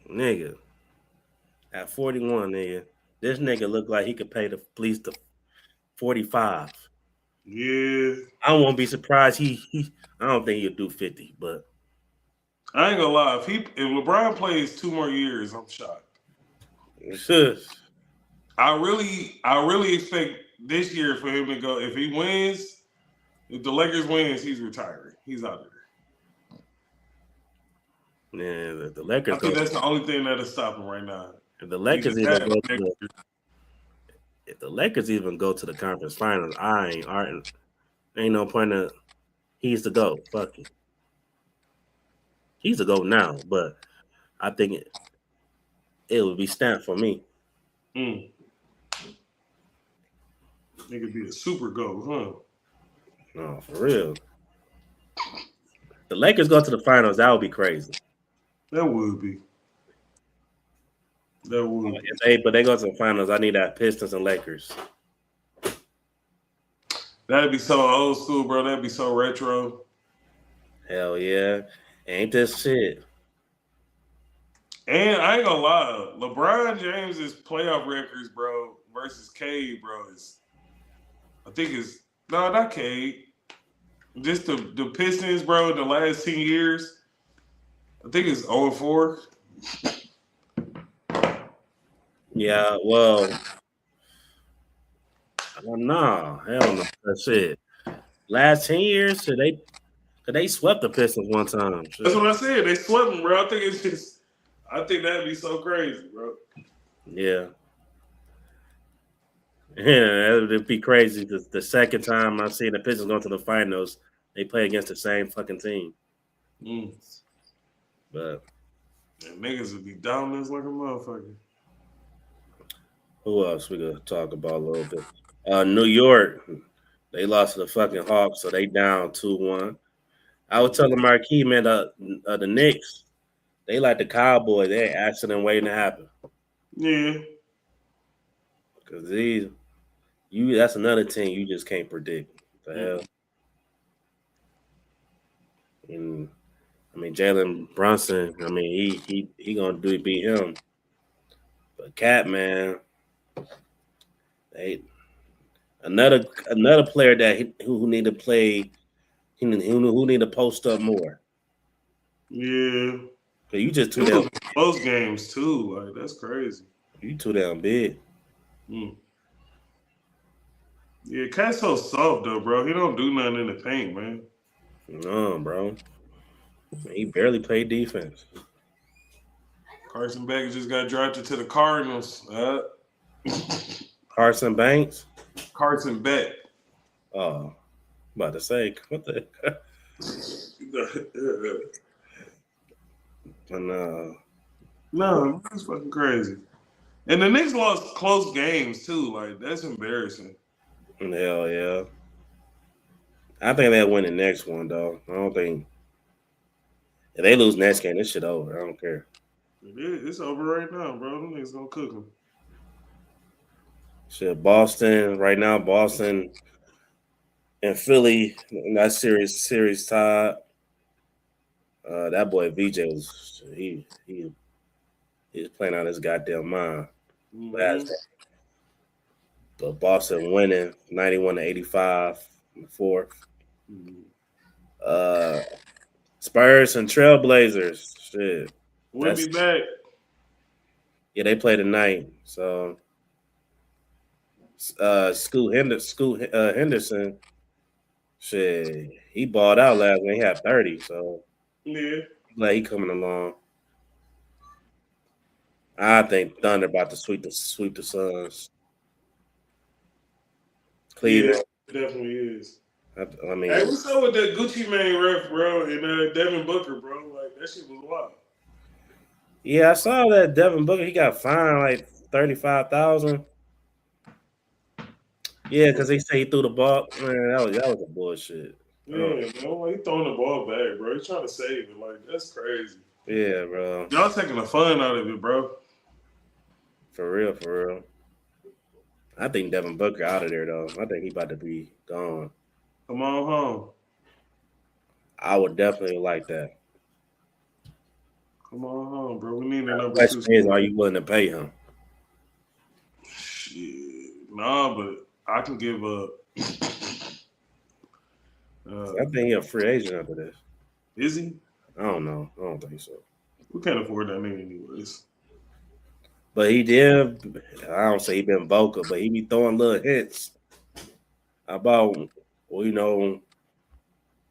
Nigga, at 41, nigga, this nigga look like he could pay the police the 45. Yeah, I won't be surprised. I don't think he'll do 50, but I ain't gonna lie. If LeBron plays 2 more years, I'm shocked. Shush. I really expect this year for him to go. If he wins, if the Lakers wins, he's retiring. He's out of there. Yeah, the Lakers. I think that's the only thing that'll stop him right now. If the Lakers even go to the conference finals, ain't no point of he's the GOAT. Fuck it. He's the GOAT now, but I think it would be stamped for me. It could be a super GOAT, huh? No, for real. The Lakers go to the finals, that would be crazy. That would be. But they go to the finals, I need that Pistons and Lakers. That'd be so old school, bro. That'd be so retro. Hell yeah. Ain't this shit. And I ain't gonna lie, LeBron James's playoff records, bro, versus Cade, bro, not Cade. Just the Pistons, bro, in the last 10 years. I think it's 0-4. Yeah, well, no, hell no. That's it. Last 10 years, they swept the Pistons one time. That's what I said. They swept them, bro. I think that'd be so crazy, bro. Yeah. Yeah, it would be crazy. The second time I've seen the Pistons go to the finals, they play against the same fucking team. But niggas would be dominant like a motherfucker. Who else we gonna talk about a little bit? New York, they lost to the fucking Hawks, so they down 2-1. I was telling Marquis, man, the Knicks, they like the Cowboys. They ain't accident waiting to happen. Yeah. Because that's another team you just can't predict. What the hell? And I mean, Jalen Brunson, I mean, he gonna beat him. But Cat, man, another player who need to play, who need to post up more. Yeah. Cause you just too damn close games too. Like that's crazy. You too damn big. Yeah, Cat's so soft though, bro. He don't do nothing in the paint, man. No, bro. He barely played defense. Carson Beck just got drafted to the Cardinals. Carson Banks? Carson Beck. Oh, about to say, what the? No, that's fucking crazy. And the Knicks lost close games too. Like that's embarrassing. Hell yeah. I think they'll win the next one though. I don't think if they lose next game, this shit over. I don't care. It's over right now, bro. Them niggas gonna cook them. Shit, Boston right now. Boston and Philly in that series tied. That boy VJ was he was playing out his goddamn mind last day. But Boston winning 91-85 in the fourth. Spurs and Trailblazers. Shit. We'll be back. Yeah, they play tonight. So Scoot Henderson. Shit, he balled out last when he had 30. So Yeah. like he coming along. I think Thunder about to sweep the Suns. Cleveland. Yeah, it definitely is. I mean, hey, what's up with that Gucci Mane ref, bro, and Devin Booker, bro? Like that shit was wild. yeah, I saw that Devin Booker. He got fined like 35,000. Yeah, because they say he threw the ball. Man, that was a bullshit. Yeah, man, like, he throwing the ball back, bro. He's trying to save it. Like that's crazy. Yeah, bro. Y'all taking the fun out of it, bro. For real, for real. I think Devin Booker out of there though. I think he about to be gone. Come on home. I would definitely like that. Come on home, bro. We need a number Question two. is, are you willing to pay him? Shit, nah, but I can give up. I think he's a free agent after this. Is he? I don't know. I don't think so. We can't afford that nigga anyways. But he did. I don't say he been vocal, but he be throwing little hints about, well, you know,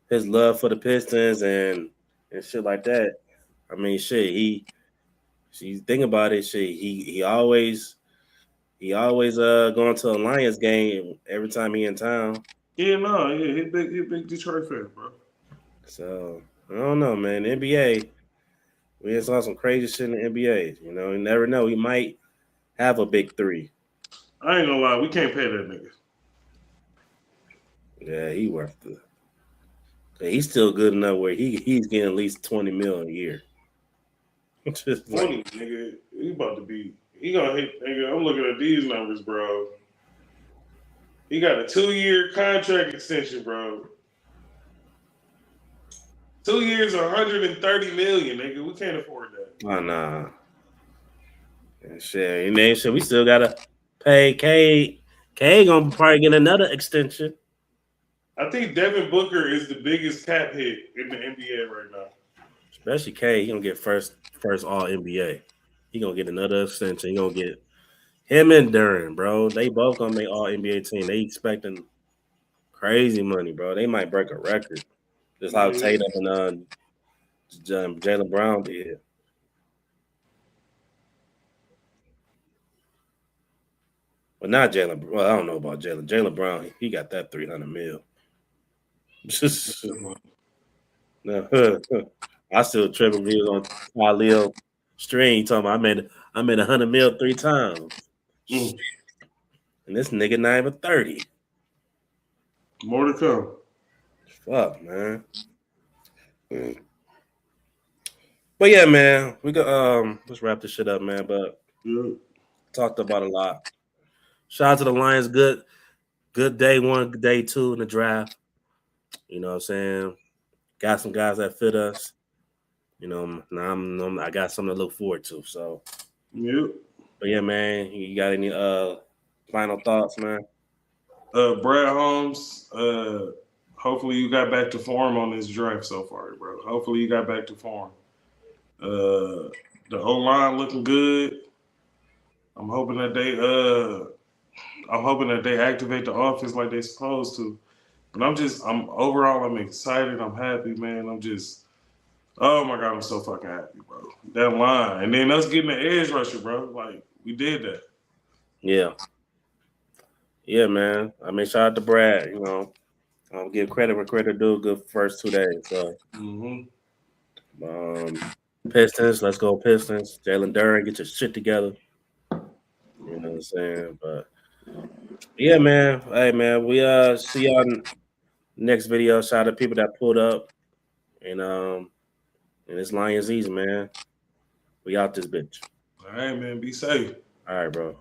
his love for the Pistons and shit like that. I mean, shit. You think about it, shit. He always going to a Lions game every time he in town. Yeah, no, yeah, he big Detroit fan, bro. So I don't know, man. The NBA, we just saw some crazy shit in the NBA. You know, you never know. He might have a big three. I ain't gonna lie, we can't pay that nigga. Yeah, he worth it. He's still good enough where he's getting at least 20 million a year. Just 20, nigga. He about to be. He gonna hit, nigga. I'm looking at these numbers, bro. He got a 2-year contract extension, bro. 2 years, 130 million, nigga. We can't afford that. Oh, nah. And shit, and then shit, we still gotta pay K. K gonna probably get another extension. I think Devin Booker is the biggest cap hit in the NBA right now. Especially K, he gonna get first All NBA. He gonna get another extension. He gonna get him and Duran, bro. They both gonna make All NBA team. They expecting crazy money, bro. They might break a record. Just how Tatum and Jaylen Brown did. Well, not Jaylen. Well, I don't know about Jaylen. Jaylen Brown, he got that 300 mil. Just no, I still tripping. He was on Khalil stream talking about I made 100 mil 3 times, and this nigga not even 30. More to come. Fuck, man. But yeah, man, we got let's wrap this shit up, man. But talked about a lot. Shout out to the Lions. Good day 1, good day 2 in the draft. You know what I'm saying? Got some guys that fit us. You know, now I got something to look forward to. So, yep. But yeah, man, you got any final thoughts, man? Brad Holmes, hopefully you got back to form on this draft so far, bro. Hopefully you got back to form. The O-line looking good. I'm hoping that they activate the offense like they're supposed to. But I'm excited. I'm happy, man. Oh my God, I'm so fucking happy, bro. That line. And then us getting the edge rusher, bro. Like, we did that. Yeah. Yeah, man. I mean, shout out to Brad. You know, I'll give credit where credit due. Good first 2 days. So, Pistons, let's go Pistons. Jalen Duran, get your shit together. You know what I'm saying? But yeah, man. Hey, man, we see y'all in next video. Shout out to people that pulled up. And it's Lions easy, man. We out this bitch. All right, man. Be safe. All right, bro.